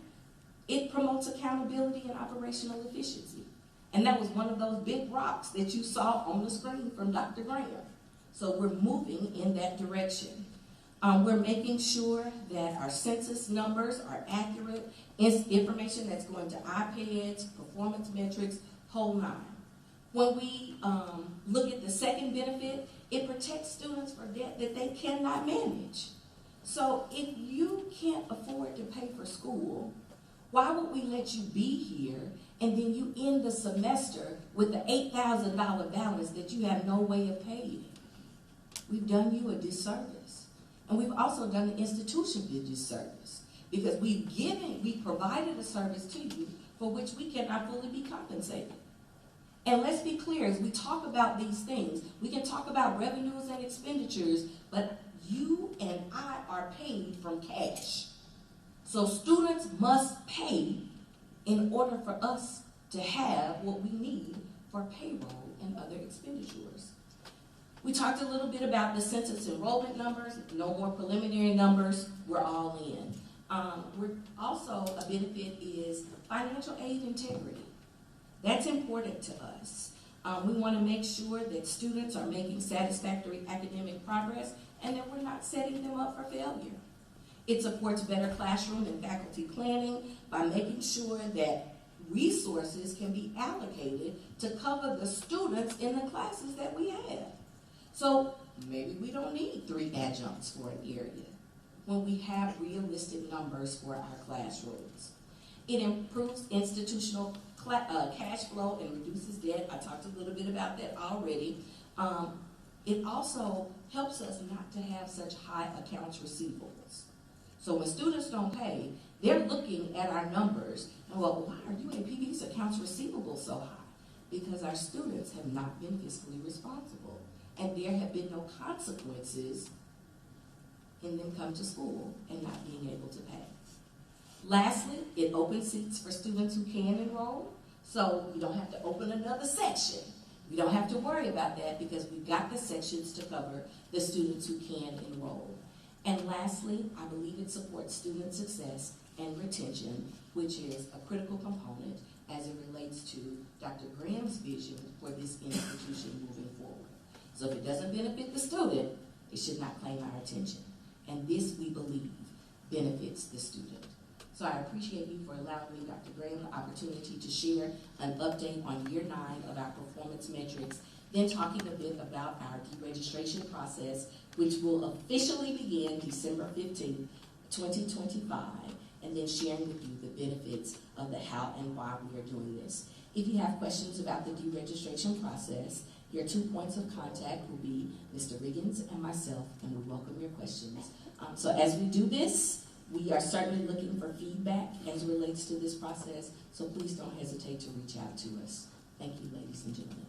it promotes accountability and operational efficiency. And that was one of those big rocks that you saw on the screen from Dr. Graham. So we're moving in that direction. We're making sure that our census numbers are accurate, information that's going to iPads, performance metrics, whole nine. When we look at the second benefit, it protects students for debt that they cannot manage. So if you can't afford to pay for school, why would we let you be here and then you end the semester with the $8,000 balance that you have no way of paying? We've done you a disservice. And we've also done the institution a disservice because we've provided a service to you for which we cannot fully be compensated. And let's be clear, as we talk about these things, we can talk about revenues and expenditures, but you and I are paid from cash. So students must pay in order for us to have what we need for payroll and other expenditures. We talked a little bit about the census enrollment numbers, no more preliminary numbers, we're all in. We're also, a benefit is financial aid integrity. That's important to us. We want to make sure that students are making satisfactory academic progress and that we're not setting them up for failure. It supports better classroom and faculty planning by making sure that resources can be allocated to cover the students in the classes that we have. So maybe we don't need 3 adjuncts for an area when we have realistic numbers for our classrooms. It improves institutional cash flow and reduces debt. I talked a little bit about that already. It also helps us not to have such high accounts receivables. So when students don't pay, they're looking at our numbers and, well, why are UAPB's accounts receivable so high? Because our students have not been fiscally responsible and there have been no consequences in them come to school and not being able to pay. Lastly, it opens seats for students who can enroll, so we don't have to open another section. We don't have to worry about that because we've got the sections to cover the students who can enroll. And lastly, I believe it supports student success and retention, which is a critical component as it relates to Dr. Graham's vision for this institution moving forward. So if it doesn't benefit the student, it should not claim our attention. And this, we believe, benefits the student. So I appreciate you for allowing me, Dr. Graham, the opportunity to share an update on year 9 of our performance metrics, then talking a bit about our deregistration process, which will officially begin December 15th, 2025, and then sharing with you the benefits of the how and why we are doing this. If you have questions about the deregistration process, your 2 points of contact will be Mr. Riggins and myself, and we welcome your questions. So as we do this, we are certainly looking for feedback as it relates to this process, so please don't hesitate to reach out to us. Thank you, ladies and gentlemen.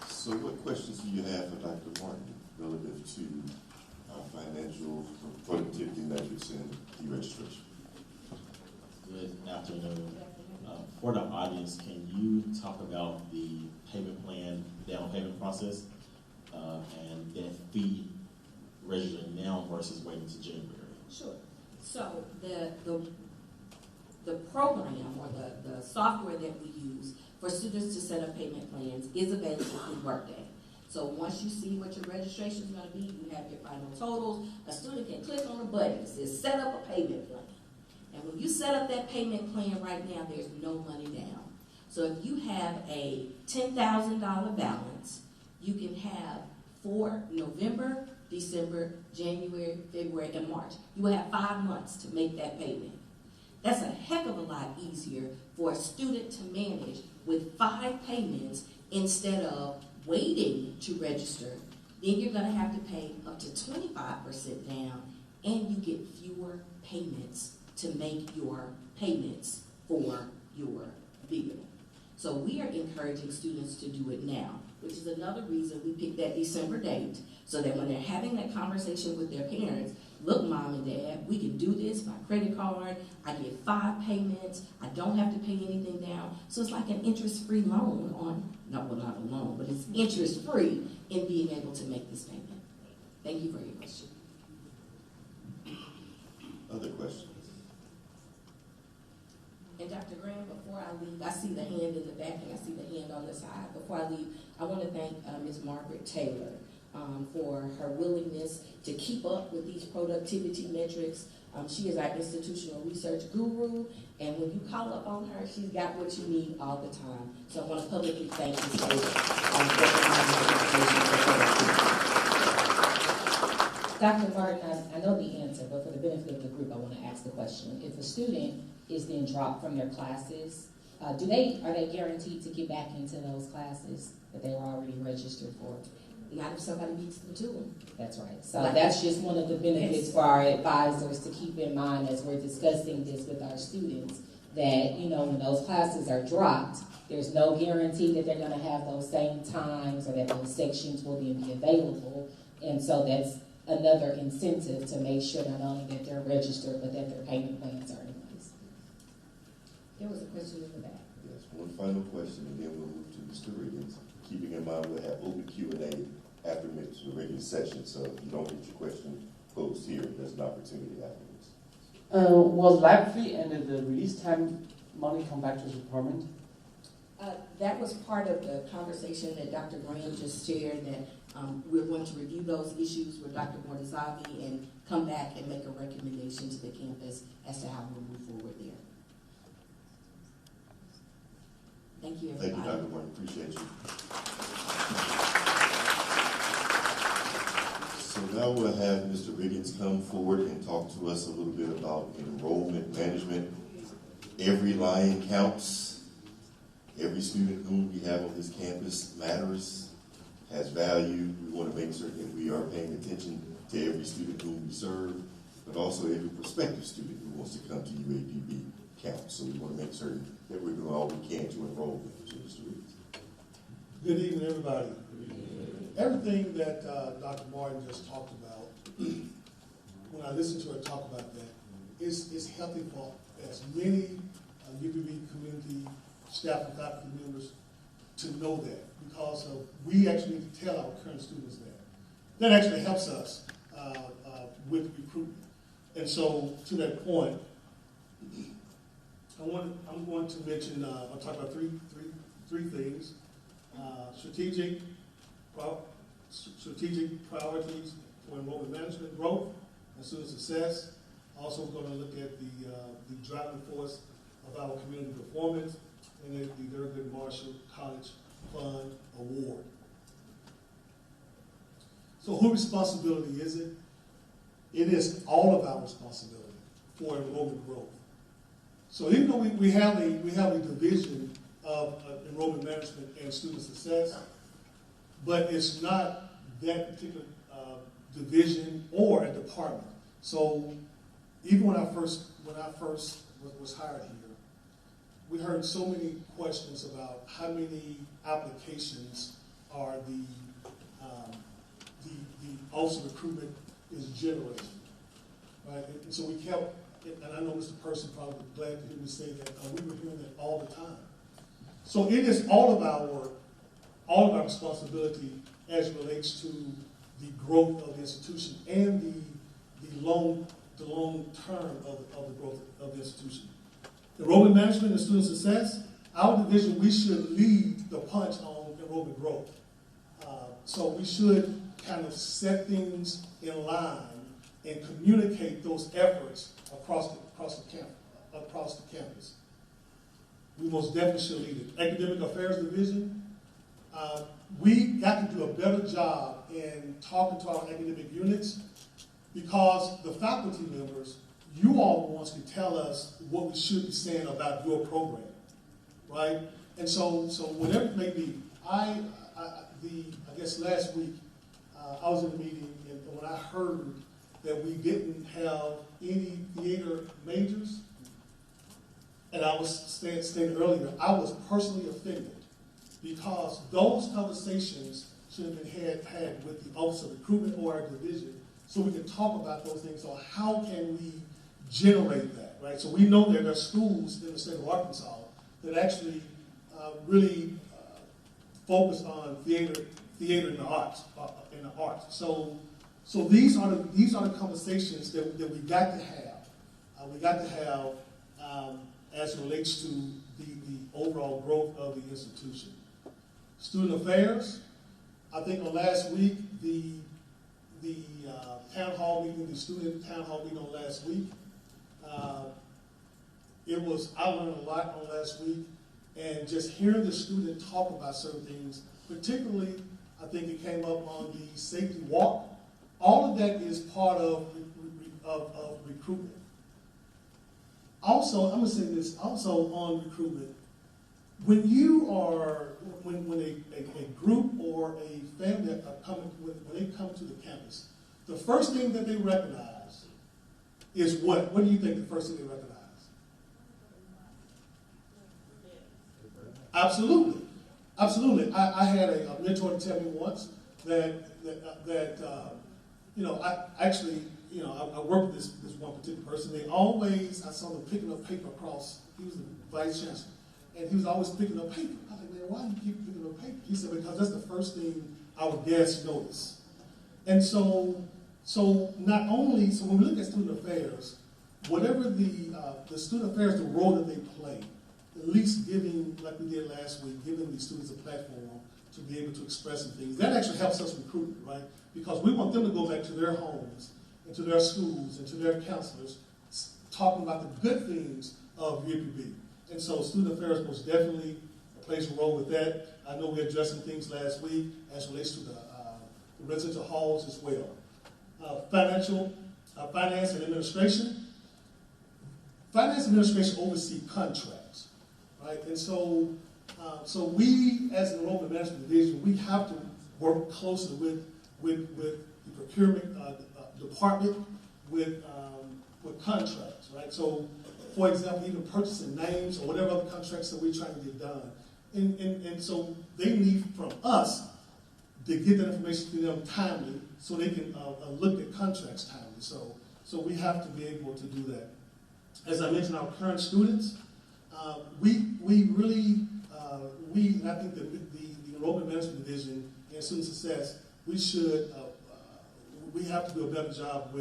So what questions do you have for Dr. Martin relative to our financial productivity metrics and deregistration? Good afternoon. For the audience, can you talk about the payment plan, down payment process, and then fee registering now versus waiting to January? Sure. So the program or the software that we use for students to set up payment plans is available through Workday. So once you see what your registration is going to be, you have your final totals, a student can click on a button that says set up a payment plan. And when you set up that payment plan right now, there's no money down. So if you have a $10,000 balance, you can have for November, December, January, February, and March. You will have 5 months to make that payment. That's a heck of a lot easier for a student to manage with 5 payments instead of waiting to register. Then you're going to have to pay up to 25% down, and you get fewer payments to make your payments for your bill. So we are encouraging students to do it now, which is another reason we picked that December date, so that when they're having that conversation with their parents, look, mom and dad, we can do this, my credit card, I get 5 payments, I don't have to pay anything down. So it's like an interest-free loan on, not a loan, but it's interest-free in being able to make this payment. Thank you for your question. Other questions? And Dr. Graham, before I leave, I see the hand in the back and I see the hand on the side. Before I leave, I want to thank Ms. Margaret Taylor for her willingness to keep up with these productivity metrics. She is our institutional research guru, and when you call up on her, she's got what you need all the time. So I want to publicly thank Ms. Taylor Dr. Martin, I know the answer, but for the benefit of the group, I want to ask the question. If a student is then dropped from their classes, are they guaranteed to get back into those classes that they were already registered for? Not if somebody beats them to them. That's right. So that's just one of the benefits for our advisors to keep in mind as we're discussing this with our students, that, you know, when those classes are dropped, there's no guarantee that they're going to have those same times or that those sections will be available. And so that's another incentive to make sure not only that they're registered, but that their payment plans are in place. There was a question in the back. Yes, one final question, and then we'll move to Mr. Riggins. Keeping in mind we'll have open Q&A after Mr. Riggins' session, so if you don't get your question posed here, there's an opportunity afterwards. Was lab fee and the release time money come back to the department? That was part of the conversation that Dr. Graham just shared, that we're going to review those issues with Dr. Mortazavi and come back and make a recommendation to the campus as to how we'll move forward there. Thank you, everybody. Thank you, Dr. Martin. Appreciate you. So now we'll have Mr. Riggins come forward and talk to us a little bit about enrollment management. Every line counts. Every student whom we have on this campus matters, has value. We want to make certain that we are paying attention to every student whom we serve, but also every prospective student who wants to come to UAPB counts. So we want to make certain that we're doing all we can to enroll them. So, Mr. Riggins. Good evening, everybody. Everything that Dr. Martin just talked about, when I listen to her talk about that, is healthy for as many UPB community staff and faculty members to know that, because we actually need to tell our current students that. That actually helps us with recruitment. And so, to that point, I'm going to mention, I'll talk about three things. Strategic priorities for enrollment management, growth, and student success. Also going to look at the driving force of our community performance, and the Thurgood Marshall College Fund Award. So whose responsibility is it? It is all of our responsibility for enrollment growth. So even though we have a division of enrollment management and student success, but it's not that particular division or a department. So even when I first was hired here, we heard so many questions about how many applications are the Office of Recruitment is generating, right? And so we kept, and I know Mr. Person probably would be glad to hear me say that, we were hearing that all the time. So it is all of our responsibility as it relates to the growth of the institution and the long term of the growth of the institution. Enrollment management and student success, our division, we should lead the punch on enrollment growth. So we should kind of set things in line and communicate those efforts across the campus. We most definitely should lead it. Academic Affairs Division, we got to do a better job in talking to our academic units, because the faculty members, you all the ones can tell us what we should be saying about your program, right? And so whatever it may be, I guess last week, I was in a meeting, and when I heard that we didn't have any theater majors, and I was stating earlier, I was personally offended, because those conversations should have been had with the Office of Recruitment or our division, so we can talk about those things on how can we generate that, right? So we know that there are schools in the state of Arkansas that actually really focus on theater in the arts, So these are the conversations that we got to have. We got to have as it relates to the overall growth of the institution. Student affairs. I think on last week the town hall meeting, the student town hall meeting on last week. I learned a lot on last week, and just hearing the student talk about certain things, particularly, I think it came up on the safety walk. All of that is part of recruitment. Also, I'm gonna say this, also on recruitment, when a group or a family when they come to the campus, the first thing that they recognize is what? What do you think the first thing they recognize? Absolutely. Absolutely. I had a mentor tell me once that I worked with this one particular person. I saw them picking up paper across. He was the vice chancellor, and he was always picking up paper. I was like, man, why do you keep picking up paper? He said, because that's the first thing our guests notice. And so when we look at student affairs, whatever the student affairs, the role that they play, at least giving, like we did last week, giving these students a platform to be able to express some things, that actually helps us recruit, right? Because we want them to go back to their homes and to their schools and to their counselors, talking about the good things of UAPB. And so student affairs most definitely plays a role with that. I know we addressed some things last week as relates to the residential halls as well. Finance and administration. Finance and administration oversee contracts, right? And so we, as an enrollment management division, we have to work closely with the procurement department, with contracts, right? So, for example, even purchasing names or whatever other contracts that we're trying to get done. And so they need from us to get that information to them timely so they can look at contracts timely. So we have to be able to do that. As I mentioned, our current students, and I think the enrollment management division and student success, we have to do a better job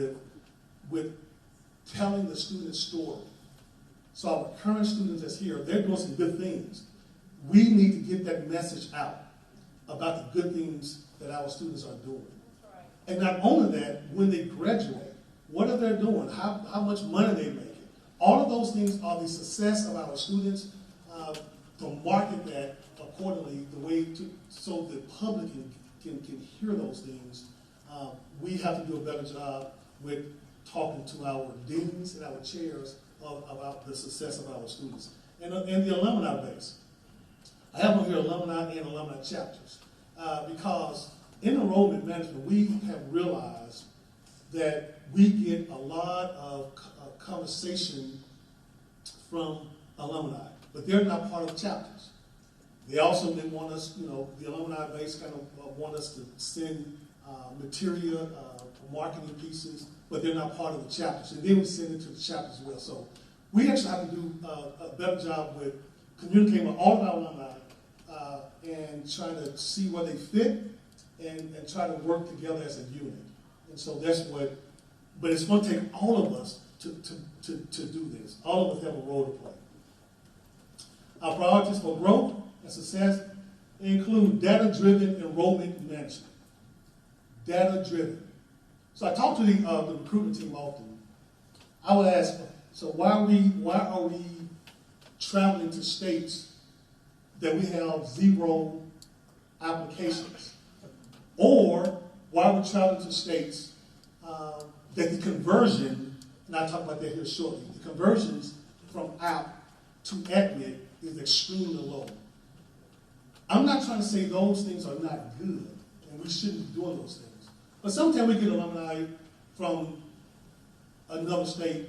with telling the student story. So our current students that's here, they're doing some good things. We need to get that message out about the good things that our students are doing. And not only that, when they graduate, what are they doing? How much money they making? All of those things are the success of our students. To market that accordingly, so the public can hear those things. We have to do a better job with talking to our deans and our chairs about the success of our students. And the alumni base. I have on here alumni and alumni chapters because in enrollment management, we have realized that we get a lot of conversation from alumni, but they're not part of the chapters. They also didn't want us, the alumni base kind of want us to send material, marketing pieces, but they're not part of the chapters. And then we send it to the chapters as well. So we actually have to do a better job with communicating with all of our alumni and trying to see where they fit and try to work together as a unit. And so that's but it's going to take all of us to do this. All of us have a role to play. Our priorities for growth and success include data-driven enrollment management. Data-driven. So I talk to the recruitment team often. I would ask, so why are we traveling to states that we have 0 applications? Or why are we traveling to states that the conversion, and I'll talk about that here shortly, the conversions from app to admit is extremely low. I'm not trying to say those things are not good, and we shouldn't be doing those things. But sometimes we get alumni from another state,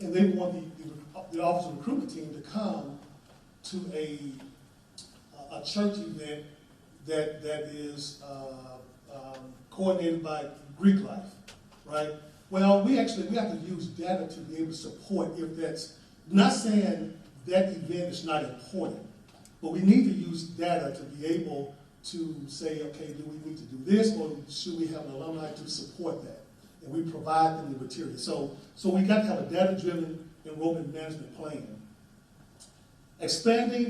and they want the Office of Recruitment team to come to a church event that is coordinated by Greek life, right? Well, we have to use data to be able to support if that's, not saying that event is not important, but we need to use data to be able to say, okay, do we need to do this, or should we have an alumni to support that? And we provide them the material. So we got to have a data-driven enrollment management plan. Expanding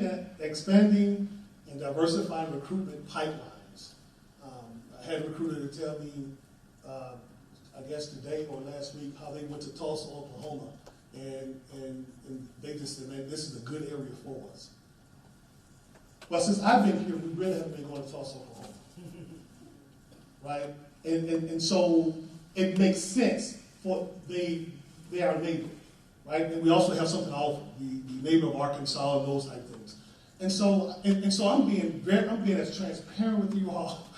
and diversifying recruitment pipelines. I had a recruiter to tell me, I guess today or last week, how they went to Tulsa, Oklahoma, and they just said, man, this is a good area for us. Well, since I've been here, we really haven't been going to Tulsa, Oklahoma, right? And so it makes sense for they are a neighbor, right? And we also have something to offer, the neighbor of Arkansas and those type things. And so I'm being as transparent with you all,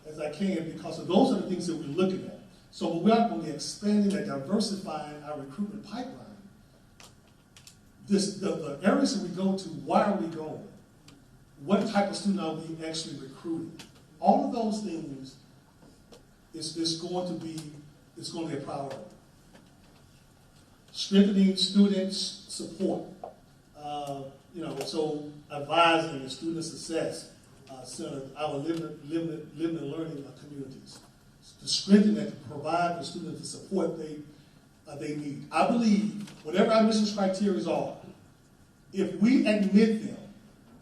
as I can, because of those are the things that we're looking at. So we are going to be expanding and diversifying our recruitment pipeline. The areas that we go to, why are we going? What type of student are we actually recruiting? All of those things is going to be a priority. Strengthening students' support. So advising and student success center, our living and learning communities. To strengthen that, to provide the students the support they need. I believe whatever our admissions criteria are, if we admit them,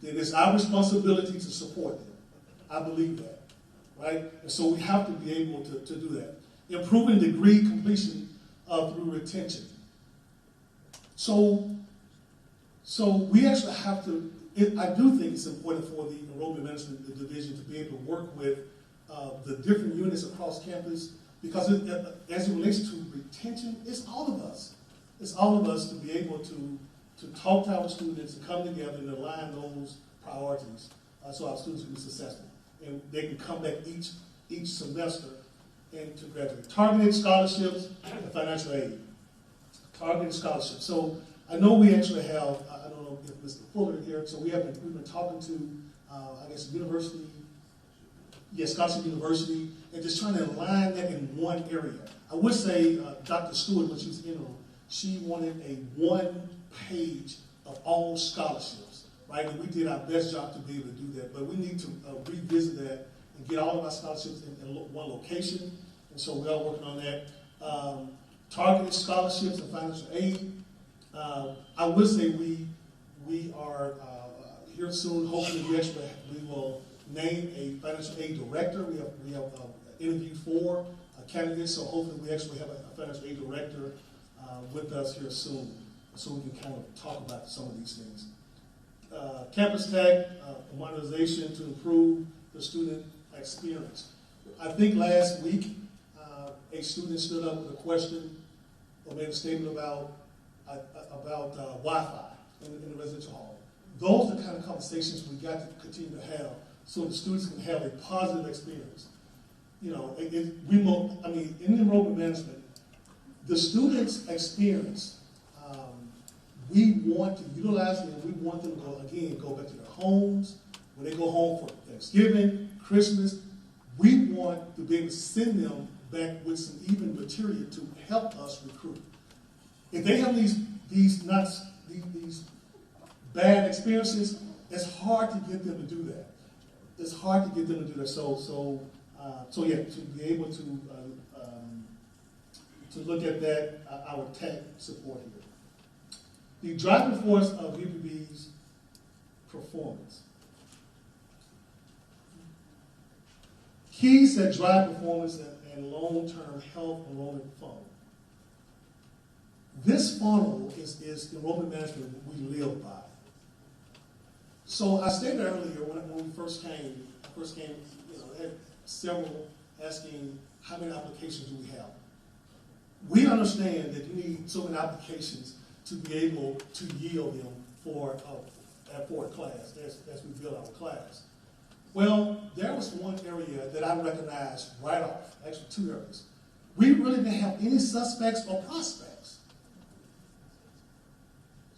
then it's our responsibility to support them. I believe that, right? And so we have to be able to do that. Improving degree completion through retention. So we actually have to, I do think it's important for the enrollment management division to be able to work with the different units across campus, because as it relates to retention, it's all of us. It's all of us to be able to talk to our students, to come together and align those priorities so our students can be successful. And they can come back each semester and to graduate. Targeted scholarships and financial aid. Targeted scholarships. So I know we actually have, I don't know if Mr. Fuller is here, so we've been talking to, university, Scholarship University, and just trying to align that in one area. I would say Dr. Stewart, when she was interim, she wanted a 1 page of all scholarships, right? And we did our best job to be able to do that, but we need to revisit that and get all of our scholarships in one location, and so we are working on that. Targeted scholarships and financial aid. I would say we are here soon. Hopefully, we will name a financial aid director. We have interviewed 4 candidates, so hopefully we actually have a financial aid director with us here soon, so we can kind of talk about some of these things. Campus tech modernization to improve the student experience. I think last week a student stood up with a question or made a statement about Wi-Fi in the residential hall. Those are the kind of conversations we got to continue to have so the students can have a positive experience. You know, in enrollment management, the students' experience, we want to utilize them. We want them to go back to their homes. When they go home for Thanksgiving, Christmas, we want to be able to send them back with some even material to help us recruit. If they have these bad experiences, it's hard to get them to do that. It's hard to get them to do that. So yeah, to be able to look at that, our tech support here. The driving force of UAPB's performance. Keys that drive performance and long-term health enrollment funnel. This funnel is enrollment management we live by. So I stated earlier when we first came, I had several asking how many applications do we have. We understand that you need so many applications to be able to yield them for a class as we build our class. Well, there was one area that I recognized right off, actually 2 areas. We really didn't have any suspects or prospects.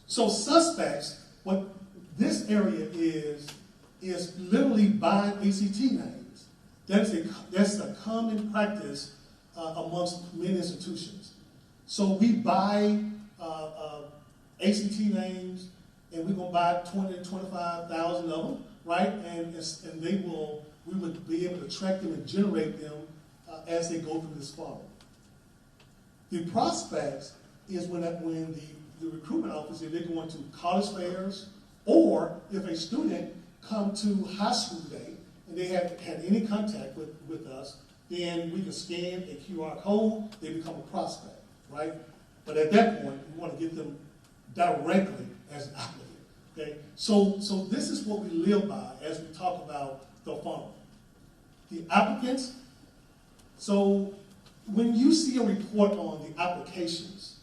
So suspects, what this area is literally buying ACT names. That's a common practice amongst many institutions. So we buy ACT names, and we're gonna buy 20 to 25,000 of them, right? And we would be able to track them and generate them as they go through this funnel. The prospects is when the recruitment office, if they're going to college fairs, or if a student come to high school day and they have had any contact with us, then we can scan a QR code, they become a prospect, right? But at that point, we want to get them directly as an applicant, okay? So this is what we live by as we talk about the funnel. The applicants, so when you see a report on the applications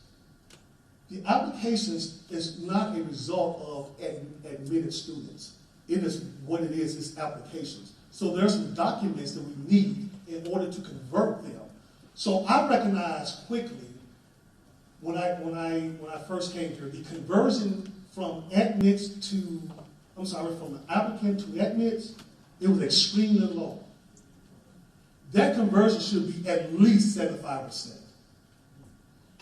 is not a result of admitted students. It is what it is, it's applications. So there's some documents that we need in order to convert them. So I recognized quickly when I first came here, the conversion from from applicant to admits, it was extremely low. That conversion should be at least 75%.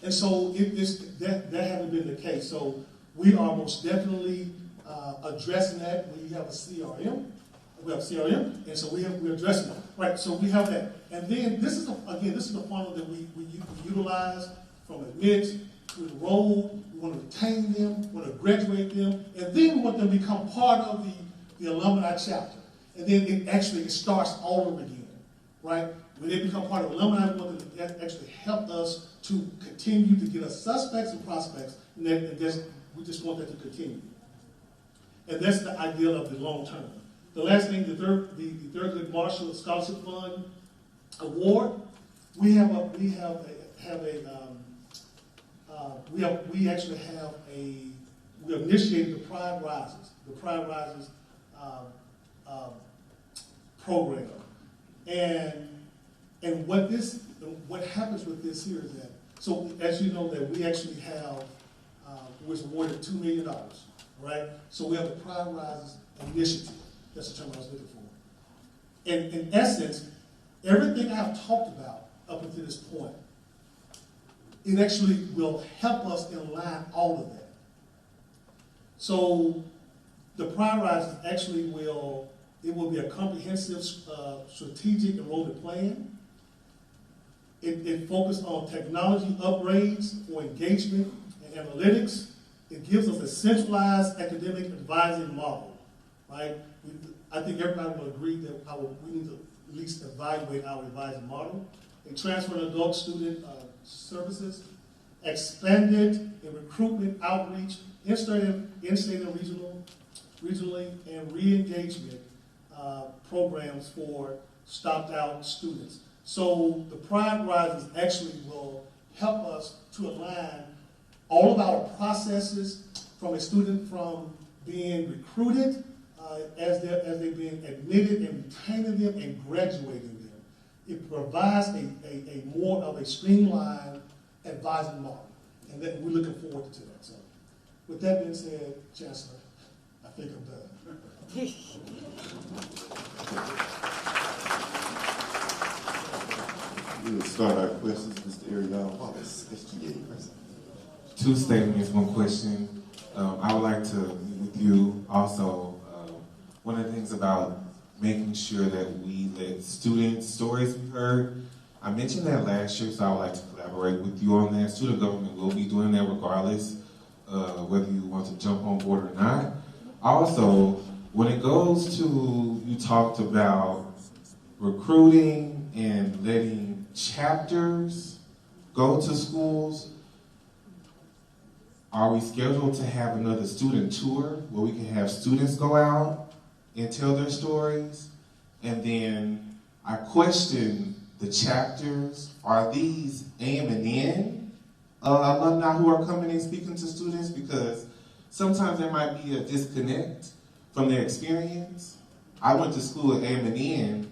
And so that hasn't been the case. So we are most definitely addressing that. We have a CRM. We have CRM, and so we're addressing it. Right, so we have that. And then this is the funnel that we utilize from admit to enroll. We want to retain them, we want to graduate them, and then we want them to become part of the alumni chapter. And then it starts all over again, right? When they become part of alumni, we want them to actually help us to continue to get us suspects and prospects, and we just want that to continue. And that's the ideal of the long term. The last thing, the Thurgood Marshall Scholarship Fund Award, we have initiated the Pride Rises program, and what happens with this here is that, so as you know, that we actually have was awarded $2 million, right? So we have the Pride Rises initiative. That's the term I was looking for. And in essence, everything I've talked about up until this point, it actually will help us align all of that. So The priorities actually will be a comprehensive strategic enrollment plan. It focused on technology upgrades for engagement and analytics. It gives us a centralized academic advising model, right? I think everybody will agree that we need to at least evaluate our advising model. It transferred adult student services, expanded in recruitment outreach, in-state and regionally, and re-engagement programs for stopped out students. So the Pride Rises actually will help us to align all of our processes from a student from being recruited as they're being admitted and retaining them and graduating them. It provides a more of a streamlined advising model, and that we're looking forward to that. So with that being said, Chancellor, I think I'm done. We'll start our questions, Mr. Ariel Wallace, SGA President. 2 statements, 1 question. I would like to meet with you also. One of the things about making sure that we let students' stories be heard. I mentioned that last year, so I would like to collaborate with you on that. Student government will be doing that regardless whether you want to jump on board or not. Also, when it goes to, you talked about recruiting and letting chapters go to schools. Are we scheduled to have another student tour where we can have students go out and tell their stories? And then I question the chapters. Are these AM&N alumni who are coming and speaking to students? Because sometimes there might be a disconnect from their experience. I went to school at AM&N.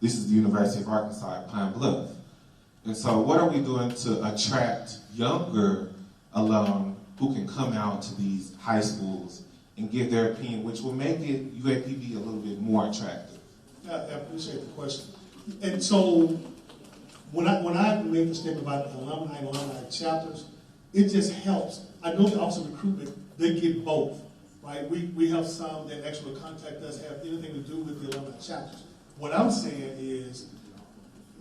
This is the University of Arkansas at Pine Bluff. And so what are we doing to attract younger alum who can come out to these high schools and give their opinion, which will make it UAPB a little bit more attractive? I appreciate the question. And so when I made the statement about alumni and alumni chapters, it just helps. I know the Office of Recruitment, they get both, right? We have some that actually contact us, have anything to do with the alumni chapters. What I'm saying is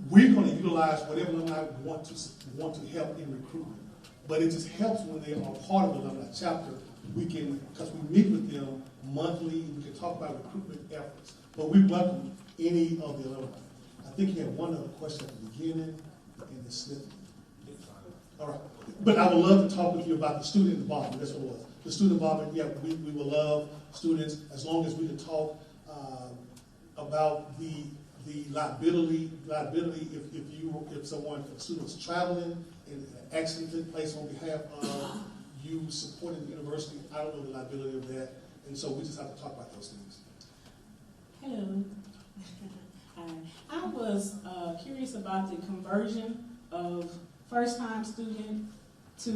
we're going to utilize whatever alumni want to help in recruitment. But it just helps when they are part of the alumni chapter. We can, because we meet with them monthly, we can talk about recruitment efforts. But we welcome any of the alumni. I think you had one other question at the beginning and the slip. All right. But I would love to talk with you about the student involvement. That's what it was. The student involvement, yeah, we will love students as long as we can talk about the liability if a student's traveling and an accident took place on behalf of you supporting the university. I don't know the liability of that, and so we just have to talk about those things. Hello. I was curious about the conversion of first-time student to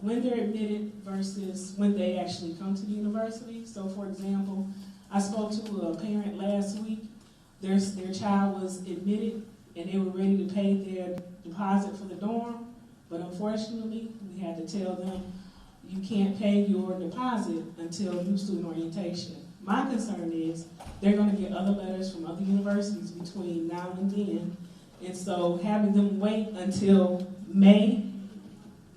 when they're admitted versus when they actually come to the university. So, for example, I spoke to a parent last week. Their child was admitted and they were ready to pay their deposit for the dorm, but unfortunately, we had to tell them you can't pay your deposit until new student orientation. My concern is they're going to get other letters from other universities between now and then, and so having them wait until May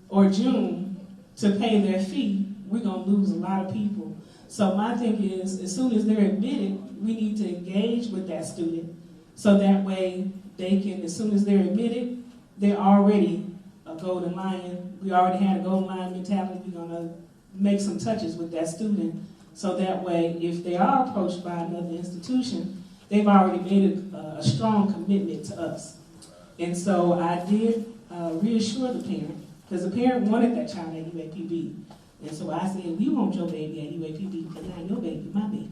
or June to pay their fee, we're going to lose a lot of people. So my thing is, as soon as they're admitted, we need to engage with that student so that way they can, as soon as they're admitted, they're already a golden lion. We already had a golden lion mentality. We're going to make some touches with that student so that way if they are approached by another institution, they've already made a strong commitment to us. And so I did reassure the parent, because the parent wanted that child at UAPB. And so I said, we want your baby at UAPB because now your baby, my baby,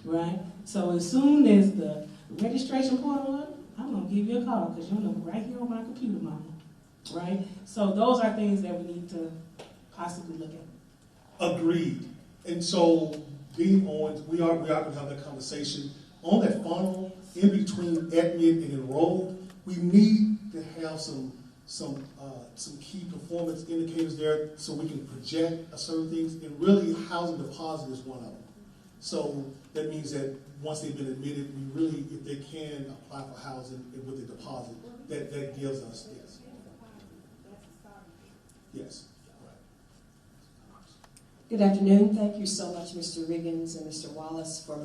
right? So as soon as the registration portal up, I'm going to give you a call because your number right here on my computer, mama, right? So those are things that we need to possibly look at. Agreed. And so being on, we are going to have that conversation on that funnel in between admit and enroll. We need to have some some key performance indicators there so we can project certain things, and really housing deposit is one of them. So that means that once they've been admitted, we really, if they can apply for housing with a deposit, that gives us, yes. Yes. Good afternoon. Thank you so much, Mr. Riggins and Mr. Wallace, for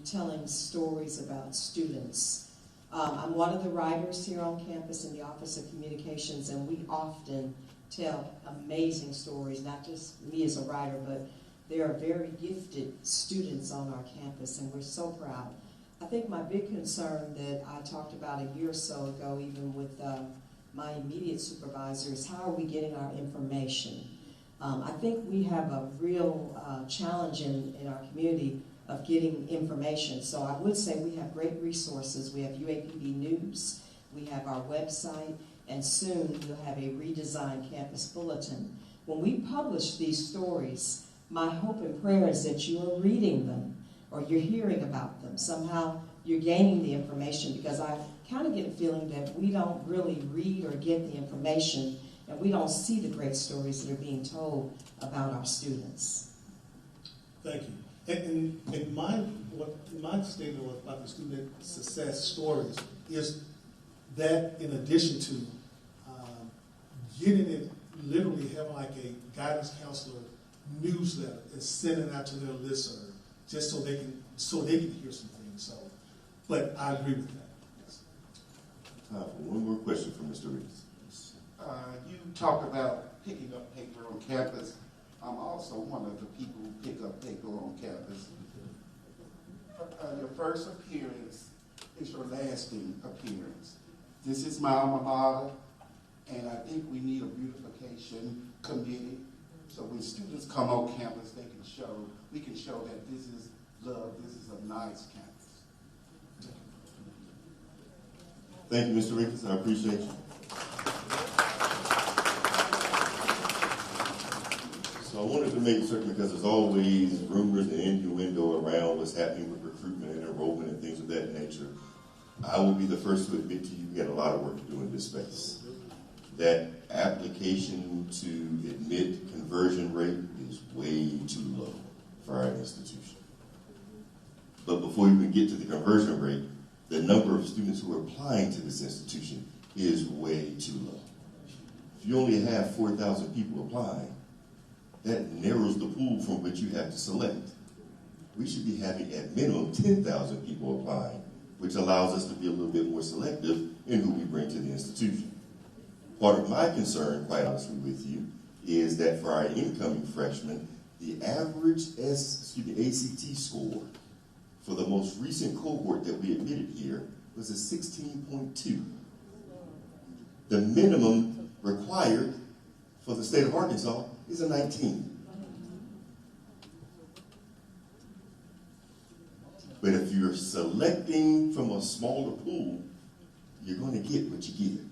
telling stories about students. I'm one of the writers here on campus in the Office of Communications, and we often tell amazing stories, not just me as a writer, but there are very gifted students on our campus, and we're so proud. I think my big concern that I talked about a year or so ago, even with my immediate supervisor, is how are we getting our information? I think we have a real challenge in our community of getting information. So I would say we have great resources. We have UAPB News, we have our website, and soon we'll have a redesigned campus bulletin. When we publish these stories, my hope and prayer is that you are reading them or you're hearing about them. Somehow you're gaining the information, because I kind of get a feeling that we don't really read or get the information, and we don't see the great stories that are being told about our students. Thank you. And my statement about the student success stories is that, in addition to getting it, literally having like a guidance counselor newsletter and sending out to their listserv, just so they can hear some things. So, but I agree with that. Yes. Time for one more question from Mr. Reeves. You talk about picking up paper on campus. I'm also one of the people who pick up paper on campus. Your first appearance is your lasting appearance. This is my alma mater, and I think we need a beautification committee. So when students come on campus, we can show that this is love, this is a nice campus. Thank you, Mr. Reeves. I appreciate you. So I wanted to make certain, because there's always rumors and innuendo around what's happening with recruitment and enrollment and things of that nature. I will be the first to admit to you, we got a lot of work to do in this space. That application to admit conversion rate is way too low for our institution. But before you even get to the conversion rate, the number of students who are applying to this institution is way too low. If you only have 4,000 people applying, that narrows the pool from which you have to select. We should be having at minimum 10,000 people applying, which allows us to be a little bit more selective in who we bring to the institution. Part of my concern, quite honestly with you, is that for our incoming freshmen, the average ACT score for the most recent cohort that we admitted here was a 16.2. The minimum required for the state of Arkansas is a 19. But if you're selecting from a smaller pool, you're going to get what you get.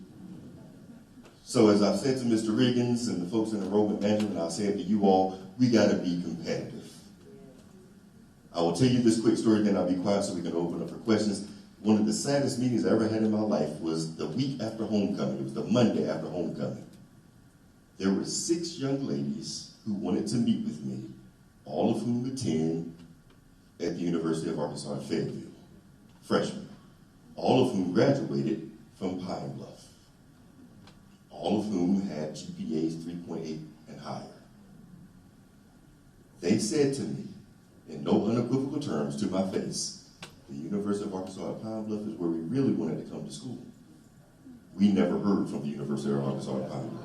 So as I've said to Mr. Riggins and the folks in enrollment management, I'll say it to you all, we got to be competitive. I will tell you this quick story, then I'll be quiet so we can open up for questions. One of the saddest meetings I ever had in my life was the week after homecoming. It was the Monday after homecoming. There were 6 young ladies who wanted to meet with me, all of whom attend at the University of Arkansas in Fayetteville, freshmen, all of whom graduated from Pine Bluff, all of whom had GPAs 3.8 and higher. They said to me, in no unequivocal terms to my face, the University of Arkansas at Pine Bluff is where we really wanted to come to school. We never heard from the University of Arkansas at Pine Bluff.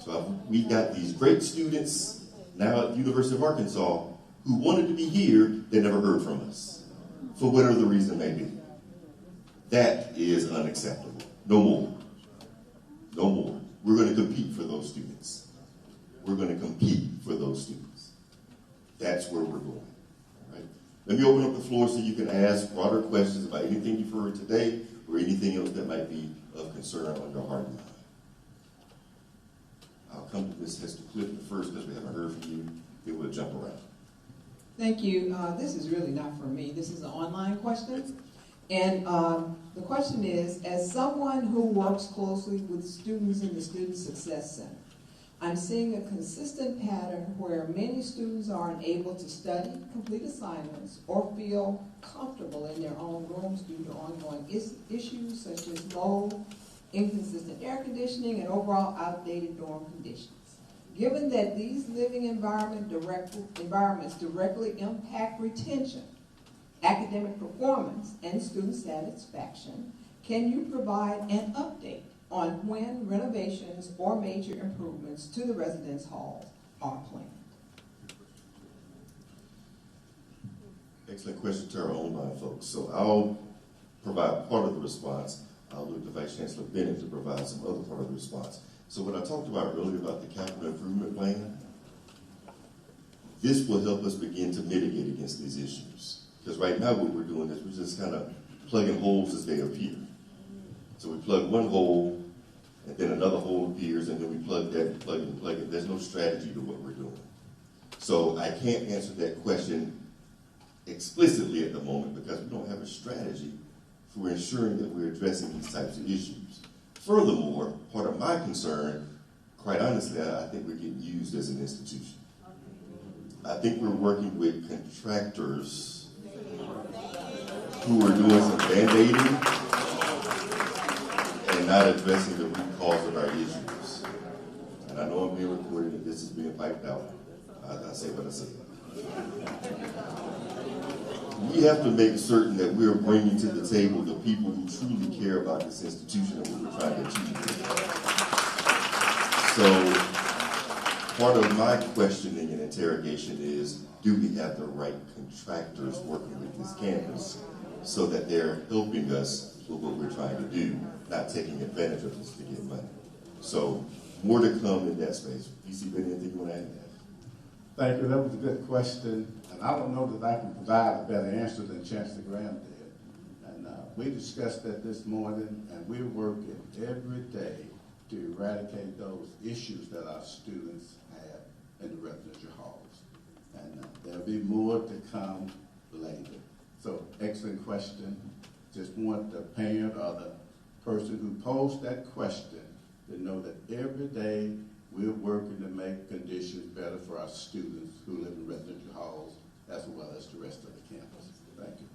So we got these great students now at the University of Arkansas who wanted to be here, they never heard from us, for whatever the reason may be. That is unacceptable. No more. No more. We're going to compete for those students. We're going to compete for those students. That's where we're going. All right? Let me open up the floor so you can ask broader questions about anything you've heard today or anything else that might be of concern on your heart and mind. I'll come to Ms. Hester Clifton first because we haven't heard from you. Then we'll jump around. Thank you. This is really not for me. This is an online question. And the question is, as someone who works closely with students in the Student Success Center, I'm seeing a consistent pattern where many students are unable to study, complete assignments, or feel comfortable in their own rooms due to ongoing issues such as low, inconsistent air conditioning, and overall outdated dorm conditions. Given that these living environments directly impact retention, academic performance, and student satisfaction, can you provide an update on when renovations or major improvements to the residence halls are planned? Excellent question to our online folks. So I'll provide part of the response. I'll look to Vice Chancellor Bennett to provide some other part of the response. So what I talked about earlier about the capital improvement plan, this will help us begin to mitigate against these issues. Because right now what we're doing is we're just kind of plugging holes as they appear. So we plug one hole, and then another hole appears, and then we plug that and plug it and plug it. There's no strategy to what we're doing. So I can't answer that question explicitly at the moment because we don't have a strategy for ensuring that we're addressing these types of issues. Furthermore, part of my concern, quite honestly, I think we're getting used as an institution. I think we're working with contractors who are doing some band-aiding and not addressing the root cause of our issues. And I know I'm being recorded and this is being piped out. I say what I say. We have to make certain that we're bringing to the table the people who truly care about this institution and what we're trying to achieve. So part of my questioning and interrogation is, do we have the right contractors working with this campus so that they're helping us with what we're trying to do, not taking advantage of us to get money? So more to come in that space. DC, anything you want to add to that? Thank you. That was a good question. And I don't know that I can provide a better answer than Chancellor Graham did. And we discussed that this morning, and we're working every day to eradicate those issues that our students have in the residential halls. And there'll be more to come later. So, excellent question. Just want the parent or the person who posed that question to know that every day we're working to make conditions better for our students who live in residential halls as well as the rest of the campus. Thank you.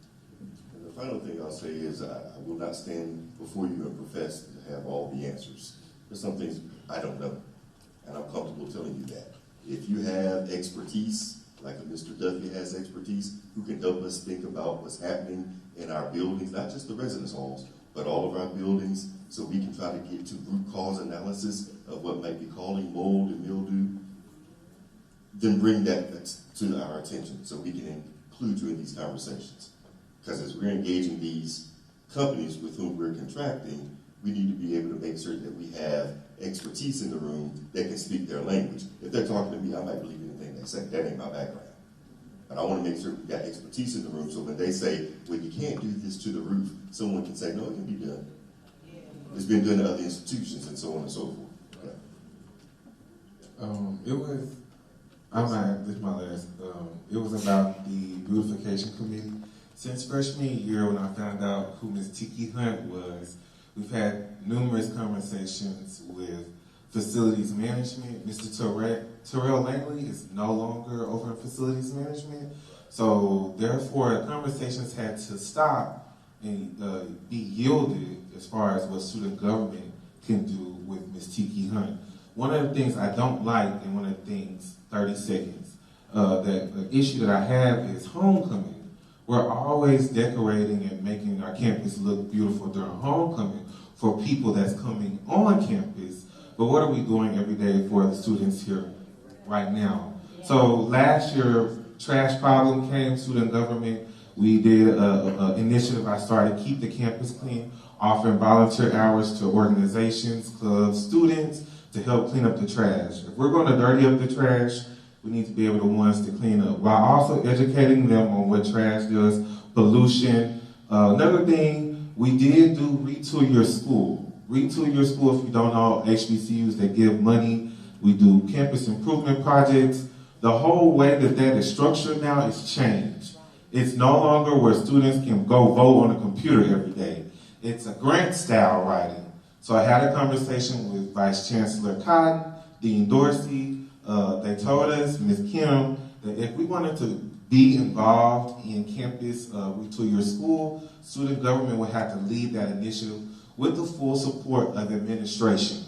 And the final thing I'll say is I will not stand before you and profess to have all the answers. There's some things I don't know, and I'm comfortable telling you that. If you have expertise, like Mr. Duffy has expertise, who can help us think about what's happening in our buildings, not just the residence halls, but all of our buildings, so we can try to get to root cause analysis of what might be causing mold and mildew, then bring that to our attention so we can include you in these conversations. Because as we're engaging these companies with whom we're contracting, we need to be able to make certain that we have expertise in the room that can speak their language. If they're talking to me, I might believe anything they say. That ain't my background. But I want to make sure we've got expertise in the room so when they say, well, you can't do this to the roof, someone can say, no, it can be done. It's been done to other institutions and so on and so forth. Okay. This is my last. It was about the beautification committee. Since freshman year, when I found out who Ms. Tiki Hunt was, we've had numerous conversations with facilities management. Mr. Terrell Langley is no longer over in facilities management. So therefore, conversations had to stop and be yielded as far as what student government can do with Ms. Tiki Hunt. One of the things I don't like, and one of the things, 30 seconds, the issue that I have is homecoming. We're always decorating and making our campus look beautiful during homecoming for people that's coming on campus. But what are we doing every day for the students here right now? So last year, trash problem came, student government. We did an initiative I started, Keep the Campus Clean, offering volunteer hours to organizations, clubs, students to help clean up the trash. If we're going to dirty up the trash, we need to be able to ones to clean up, while also educating them on what trash does, pollution. Another thing, we did do Retool Your School. Retool Your School, if you don't know, HBCUs that give money. We do campus improvement projects. The whole way that is structured now is changed. It's no longer where students can go vote on a computer every day. It's a grant style writing. So I had a conversation with Vice Chancellor Cotton, Dean Dorsey. They told us, Ms. Kim, that if we wanted to be involved in campus two-year school, student government would have to lead that initiative with the full support of administration.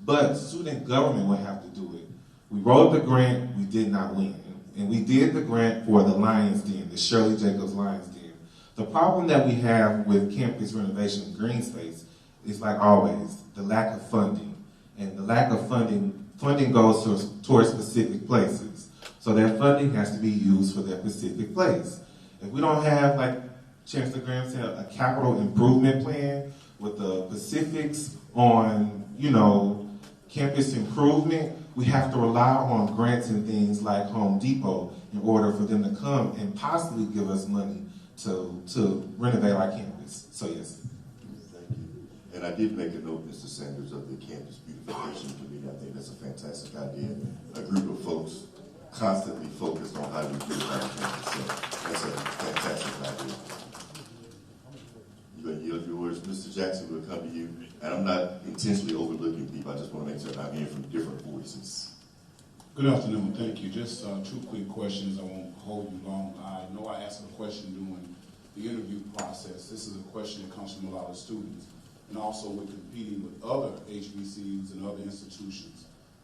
But student government would have to do it. We wrote the grant, we did not win. And we did the grant for the Lions Den, the Shirley Jacobs Lions Den. The problem that we have with campus renovation and green space is, like always, the lack of funding. And the lack of funding goes towards specific places. So that funding has to be used for that specific place. If we don't have, like Chancellor Graham said, a capital improvement plan with the specifics on, campus improvement, we have to rely on grants and things like Home Depot in order for them to come and possibly give us money to renovate our campus. So yes. Thank you. And I did make a note, Mr. Sanders, of the Campus Beautification Committee. I think that's a fantastic idea. A group of folks constantly focused on how we beautify our campus. So that's a fantastic idea. You're going to yield yours. Mr. Jackson will come to you. And I'm not intentionally overlooking people. I just want to make sure I'm hearing from different voices. Good afternoon. Thank you. Just two quick questions. I won't hold you long. I know I asked a question during the interview process. This is a question that comes from a lot of students. And also we're competing with other HBCUs and other institutions.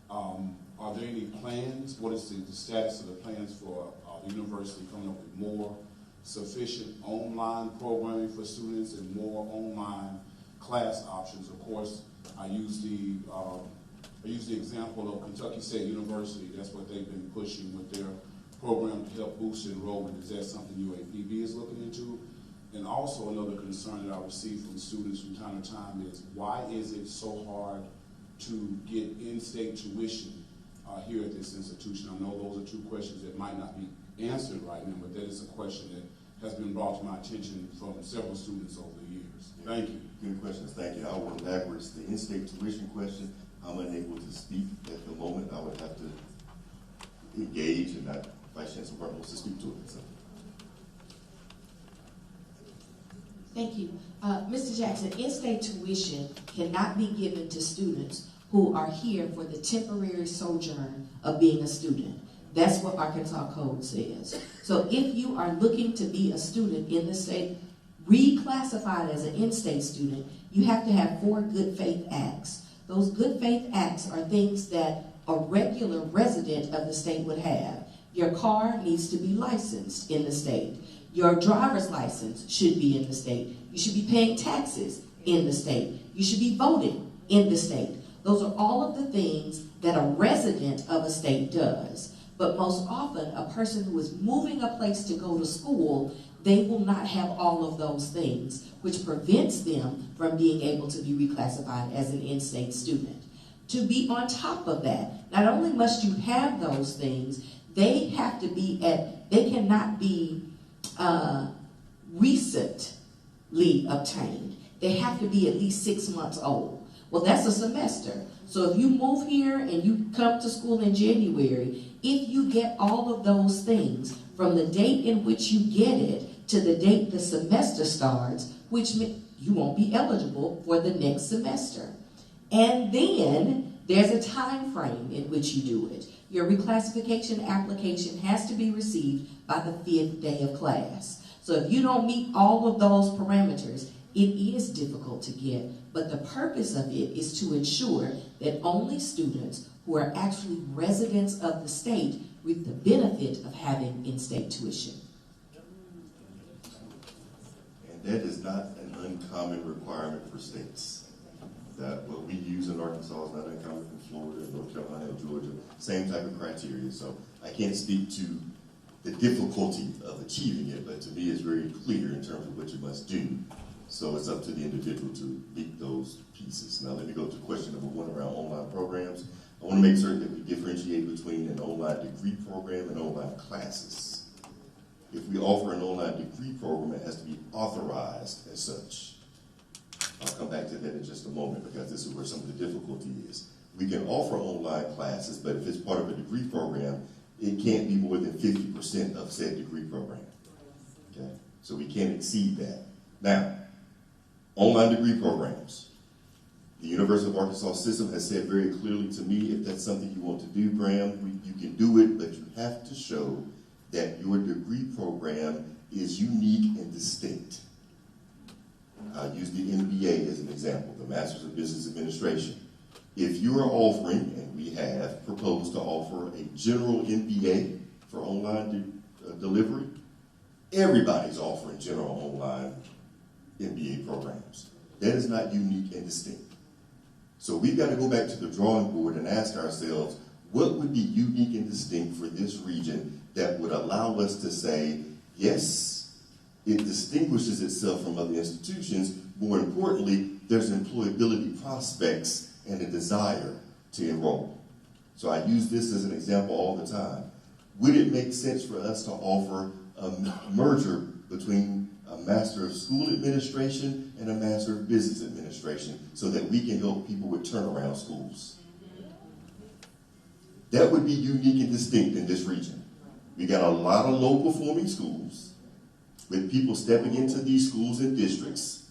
Are there any plans? What is the status of the plans for the university coming up with more sufficient online programming for students and more online class options? Of course, I use the example of Kentucky State University. That's what they've been pushing with their program to help boost enrollment. Is that something UAPB is looking into? And also another concern that I receive from students from time to time is, why is it so hard to get in-state tuition here at this institution? I know those are two questions that might not be answered right now, but that is a question that has been brought to my attention from several students over the years. Thank you. Good questions. Thank you. I'll work backwards. The in-state tuition question, I'm unable to speak at the moment. I would have to engage, and that Vice Chancellor Burton wants to speak to it. So. Thank you. Mr. Jackson, in-state tuition cannot be given to students who are here for the temporary sojourn of being a student. That's what Arkansas Code says. So if you are looking to be a student in the state, reclassified as an in-state student, you have to have 4 good faith acts. Those good faith acts are things that a regular resident of the state would have. Your car needs to be licensed in the state. Your driver's license should be in the state. You should be paying taxes in the state. You should be voting in the state. Those are all of the things that a resident of a state does. But most often, a person who is moving a place to go to school, they will not have all of those things, which prevents them from being able to be reclassified as an in-state student. To be on top of that, not only must you have those things, they have to be they cannot be recently obtained. They have to be at least 6 months old. Well, that's a semester. So if you move here and you come to school in January, if you get all of those things from the date in which you get it to the date the semester starts, which means you won't be eligible for the next semester. And then there's a time frame in which you do it. Your reclassification application has to be received by the 5th day of class. So if you don't meet all of those parameters, it is difficult to get, but the purpose of it is to ensure that only students who are actually residents of the state reap the benefit of having in-state tuition. And that is not an uncommon requirement for states. That what we use in Arkansas is not uncommon from Florida, North Carolina, and Georgia. Same type of criteria. So I can't speak to the difficulty of achieving it, but to me it's very clear in terms of what you must do. So it's up to the individual to meet those pieces. Now let me go to question number 1 around online programs. I want to make certain that we differentiate between an online degree program and online classes. If we offer an online degree program, it has to be authorized as such. I'll come back to that in just a moment because this is where some of the difficulty is. We can offer online classes, but if it's part of a degree program, it can't be more than 50% of said degree program. So we can't exceed that. Now, online degree programs. The University of Arkansas system has said very clearly to me, if that's something you want to do, Graham, you can do it, but you have to show that your degree program is unique and distinct. I'll use the MBA as an example, the Masters of Business Administration. If you are offering, and we have proposed to offer a general MBA for online delivery, everybody's offering general online MBA programs. That is not unique and distinct. So we've got to go back to the drawing board and ask ourselves, what would be unique and distinct for this region that would allow us to say, yes, it distinguishes itself from other institutions. More importantly, there's employability prospects and a desire to enroll. So I use this as an example all the time. Would it make sense for us to offer a merger between a Master of School Administration and a Master of Business Administration so that we can help people with turnaround schools? That would be unique and distinct in this region. We got a lot of low-performing schools with people stepping into these schools and districts,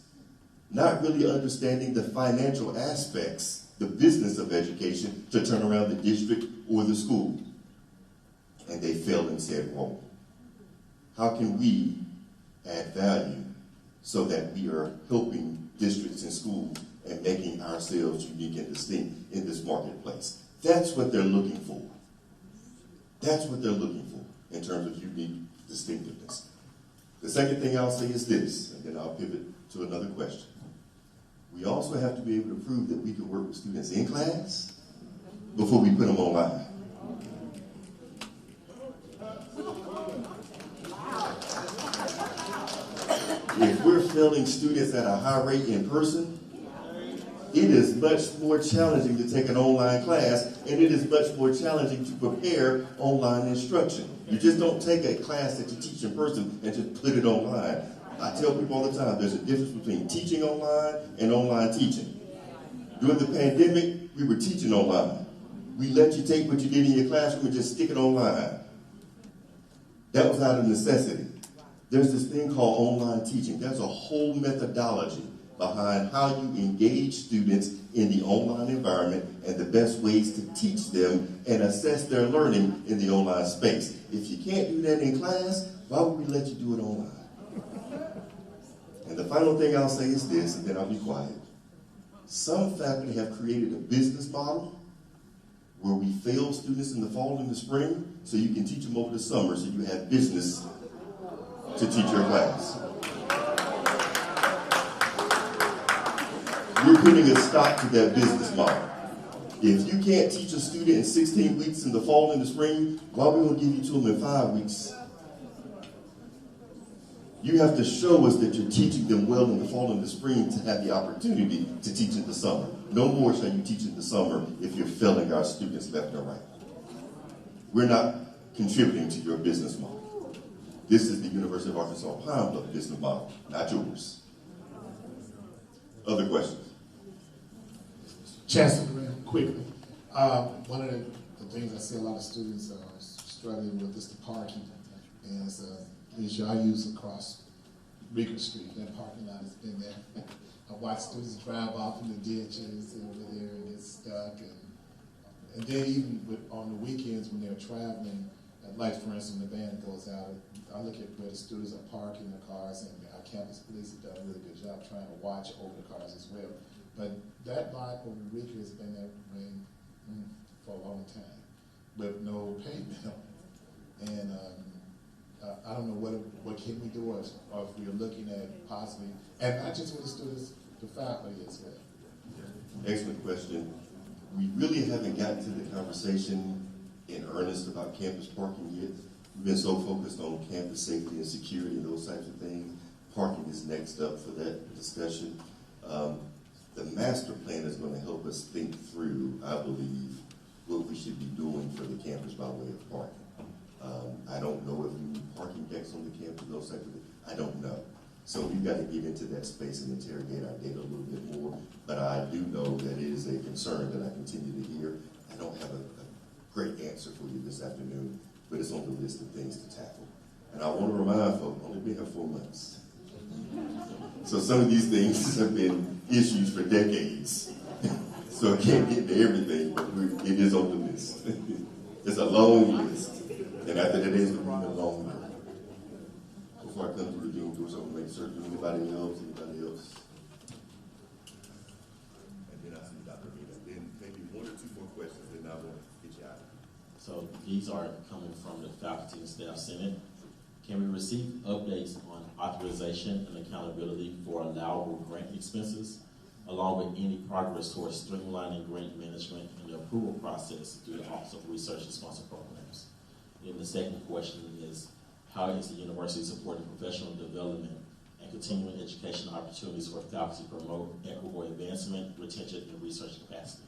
not really understanding the financial aspects, the business of education, to turn around the district or the school. And they failed in said role. How can we add value so that we are helping districts and schools and making ourselves unique and distinct in this marketplace? That's what they're looking for. That's what they're looking for in terms of unique distinctiveness. The second thing I'll say is this, and then I'll pivot to another question. We also have to be able to prove that we can work with students in class before we put them online. If we're failing students at a high rate in person, it is much more challenging to take an online class, and it is much more challenging to prepare online instruction. You just don't take a class that you teach in person and just put it online. I tell people all the time, there's a difference between teaching online and online teaching. During the pandemic, we were teaching online. We let you take what you did in your classroom and just stick it online. That was out of necessity. There's this thing called online teaching. There's a whole methodology behind how you engage students in the online environment and the best ways to teach them and assess their learning in the online space. If you can't do that in class, why would we let you do it online? And the final thing I'll say is this, and then I'll be quiet. Some faculty have created a business model where we fail students in the fall and the spring so you can teach them over the summer so you have business to teach your class. We're putting a stop to that business model. If you can't teach a student in 16 weeks in the fall and the spring, why are we going to give you to them in 5 weeks? You have to show us that you're teaching them well in the fall and the spring to have the opportunity to teach in the summer. No more shall you teach in the summer if you're failing our students left and right. We're not contributing to your business model. This is the University of Arkansas Pine Bluff business model, not yours. Other questions? Chancellor Graham, quickly. One of the things I see a lot of students are struggling with is the parking. And it's an issue I use across Beaker Street. That parking lot has been there. I watch students drive off in the ditches over there and get stuck. And then even on the weekends when they're traveling, like for instance, when the band goes out, I look at where the students are parking their cars, and our campus police have done a really good job trying to watch over the cars as well. But that lot over Ricker has been that way for a long time with no pavement on it. And I don't know what can we do, or if we're looking at possibly, and not just with the students, the faculty as well. Excellent question. We really haven't gotten to the conversation in earnest about campus parking yet. We've been so focused on campus safety and security and those types of things. Parking is next up for that discussion. The master plan is going to help us think through, I believe, what we should be doing for the campus by way of parking. I don't know if we need parking decks on the campus, those types of things. I don't know. So we've got to get into that space and interrogate our data a little bit more. But I do know that it is a concern that I continue to hear. I don't have a great answer for you this afternoon, but it's on the list of things to tackle. And I want to remind folks, only been here 4 months. So some of these things have been issues for decades. So I can't get to everything, but it is on the list. It's a long list. And after that is the reading a long one. Before I come to the Dean, do something to make certain anybody else? And then I see Dr. Mina. Then maybe 1 or 2 more questions, then I want to get you out. So these are coming from the Faculty and Staff Senate. Can we receive updates on authorization and accountability for allowable grant expenses, along with any progress towards streamlining grant management and the approval process through the Office of Research and Sponsor Programs? And the second question is, how is the university supporting professional development and continuing education opportunities for faculty to promote equitable advancement, retention, and research capacity?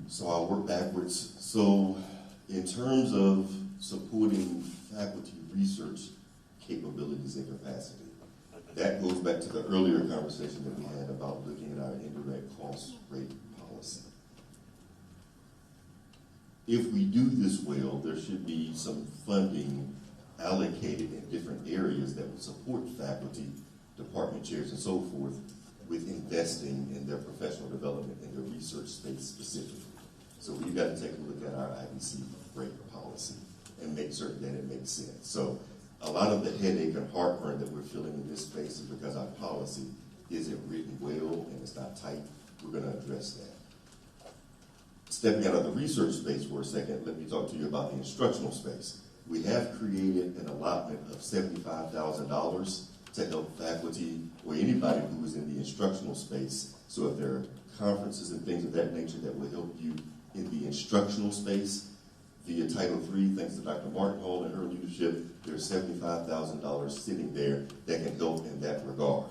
So I'll work backwards. So in terms of supporting faculty research capabilities and capacity, that goes back to the earlier conversation that we had about looking at our indirect cost rate policy. If we do this well, there should be some funding allocated in different areas that would support faculty, department chairs, and so forth with investing in their professional development in the research space specifically. So we've got to take a look at our IBC rate policy and make certain that it makes sense. So a lot of the headache and heartburn that we're feeling in this space is because our policy isn't written well and it's not tight. We're going to address that. Stepping out of the research space for a second, let me talk to you about the instructional space. We have created an allotment of $75,000 to help faculty or anybody who is in the instructional space. So if there are conferences and things of that nature that will help you in the instructional space, via Title III, thanks to Dr. Martin Hall and her leadership, there's $75,000 sitting there that can help in that regard.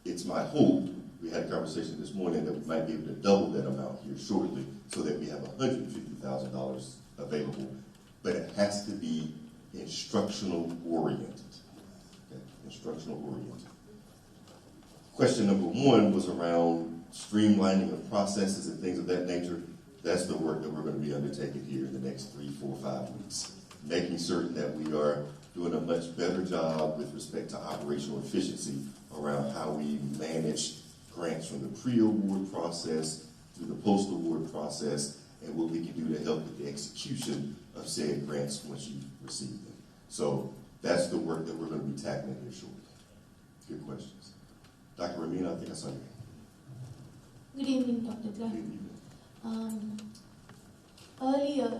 It's my hope, we had a conversation this morning, that we might be able to double that amount here shortly so that we have $150,000 available, but it has to be instructional oriented. Okay? Instructional oriented. Question number 1 was around streamlining of processes and things of that nature. That's the work that we're going to be undertaking here in the next 3, 4, 5 weeks. Making certain that we are doing a much better job with respect to operational efficiency around how we manage grants from the pre-award process through the post-award process and what we can do to help with the execution of said grants once you receive them. So that's the work that we're going to be tackling here shortly. Good questions. Dr. Ramina, I think I saw you. Good evening, Dr. Glenn. Earlier,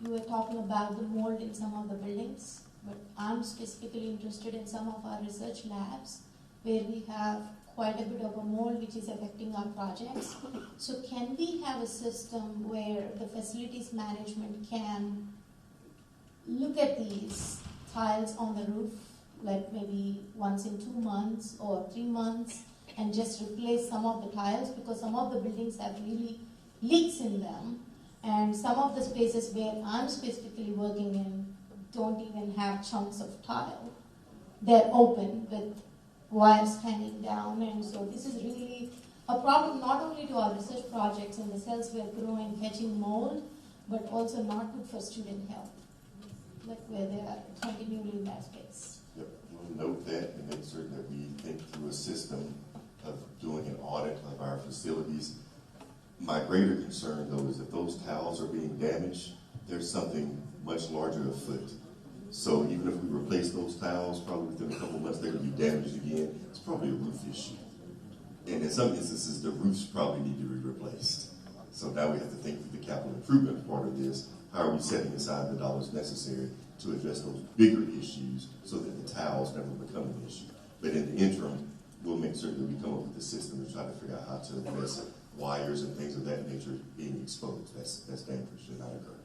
you were talking about the mold in some of the buildings, but I'm specifically interested in some of our research labs where we have quite a bit of a mold which is affecting our projects. So can we have a system where the facilities management can look at these tiles on the roof, like maybe once in 2 months or 3 months, and just replace some of the tiles, because some of the buildings have really leaks in them, and some of the spaces where I'm specifically working in don't even have chunks of tile. They're open with wires hanging down, and so this is really a problem not only to our research projects and the cells we are growing, fetching mold, but also not good for student health, like where they are continually in that space. Yep, we'll note that and make certain that we think through a system of doing an audit of our facilities. My greater concern, though, is if those tiles are being damaged, there's something much larger afoot. So even if we replace those tiles, probably within a couple of months, they're going to be damaged again. It's probably a roof issue. And in some instances, the roofs probably need to be replaced. So now we have to think through the capital improvement part of this. How are we setting aside the dollars necessary to address those bigger issues so that the tiles never become an issue? But in the interim, we'll make certain that we come up with a system to try to figure out how to address wires and things of that nature being exposed. That's dangerous, should not occur.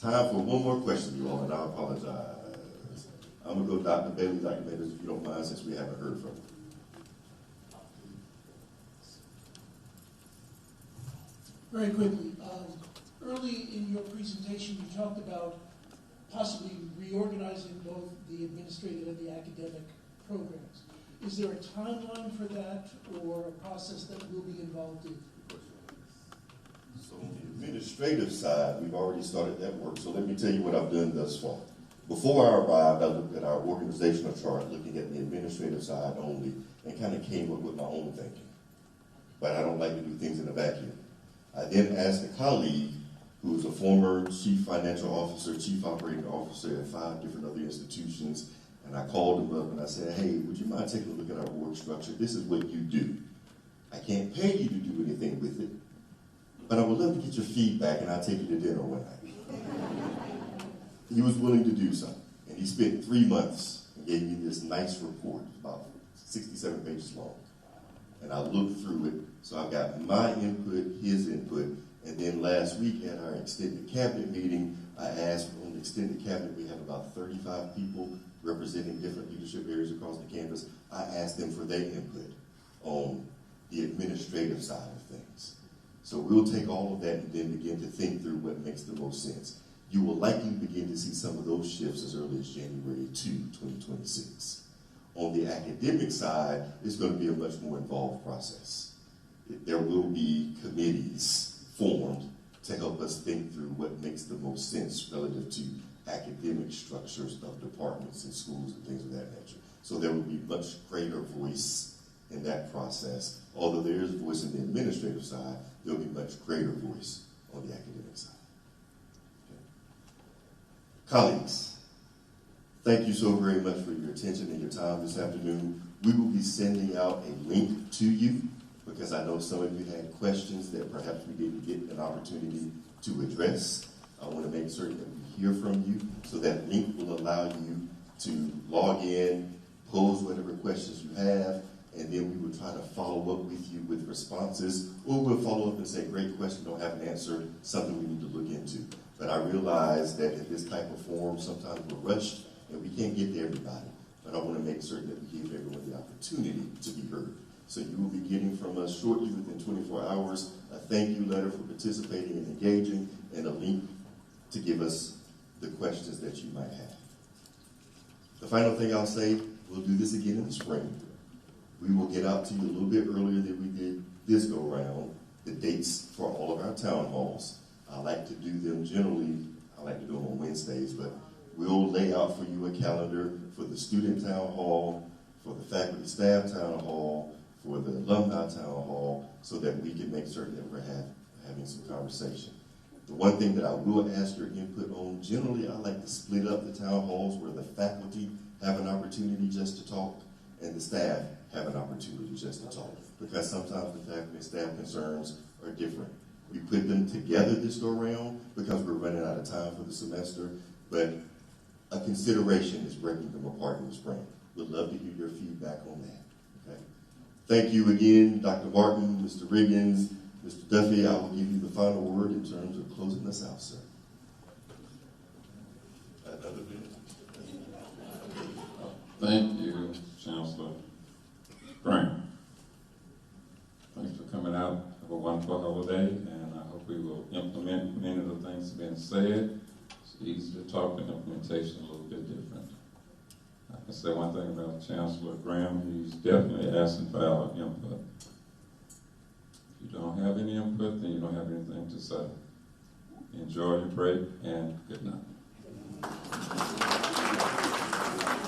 Time for one more question, you all, and I apologize. I'm going to go Dr. Bailey, Dr. Bailey, if you don't mind, since we haven't heard from you. Very quickly, early in your presentation, you talked about possibly reorganizing both the administrative and the academic programs. Is there a timeline for that or a process that will be involved in? So on the administrative side, we've already started that work, so let me tell you what I've done thus far. Before I arrived, I looked at our organizational chart, looking at the administrative side only, and kind of came up with my own thinking. But I don't like to do things in a vacuum. I then asked a colleague who is a former chief financial officer, chief operating officer at 5 different other institutions, and I called him up and I said, hey, would you mind taking a look at our org structure? This is what you do. I can't pay you to do anything with it, but I would love to get your feedback and I'll take you to dinner one night. He was willing to do so, and he spent 3 months and gave me this nice report, about 67 pages long. And I looked through it, so I've got my input, his input, and then last week at our extended cabinet meeting, I asked, on the extended cabinet, we have about 35 people representing different leadership areas across the campus. I asked them for their input on the administrative side of things. So we'll take all of that and then begin to think through what makes the most sense. You will likely begin to see some of those shifts as early as January 2, 2026. On the academic side, it's going to be a much more involved process. There will be committees formed to help us think through what makes the most sense relative to academic structures of departments and schools and things of that nature. So there will be much greater voice in that process. Although there is voice in the administrative side, there will be much greater voice on the academic side. Colleagues, thank you so very much for your attention and your time this afternoon. We will be sending out a link to you because I know some of you had questions that perhaps we didn't get an opportunity to address. I want to make certain that we hear from you, so that link will allow you to log in, pose whatever questions you have, and then we will try to follow up with you with responses, or we'll follow up and say, great question, don't have an answer, something we need to look into. But I realize that in this type of forum, sometimes we're rushed and we can't get to everybody. But I want to make certain that we give everyone the opportunity to be heard. So you will be getting from us shortly, within 24 hours, a thank you letter for participating and engaging, and a link to give us the questions that you might have. The final thing I'll say, we'll do this again in the spring. We will get out to you a little bit earlier than we did this go around, the dates for all of our town halls. I like to do them generally, I like to do them on Wednesdays, but we'll lay out for you a calendar for the student town hall, for the faculty staff town hall, for the alumni town hall, so that we can make certain that we're having some conversation. The one thing that I will ask your input on, generally I like to split up the town halls where the faculty have an opportunity just to talk and the staff have an opportunity just to talk, because sometimes the faculty and staff concerns are different. We put them together this go round because we're running out of time for the semester, but a consideration is breaking them apart in the spring. We'd love to hear your feedback on that, okay? Thank you again, Dr. Martin, Mr. Riggins, Mr. Duffy. I will give you the final word in terms of closing us out, sir. Another bit. Thank you, Chancellor Grant. Thanks for coming out. Have a wonderful holiday, and I hope we will implement many of the things that have been said. It's easy to talk, but implementation is a little bit different. I can say one thing about Chancellor Graham, he's definitely asking for our input. If you don't have any input, then you don't have anything to say. Enjoy your break, and good night.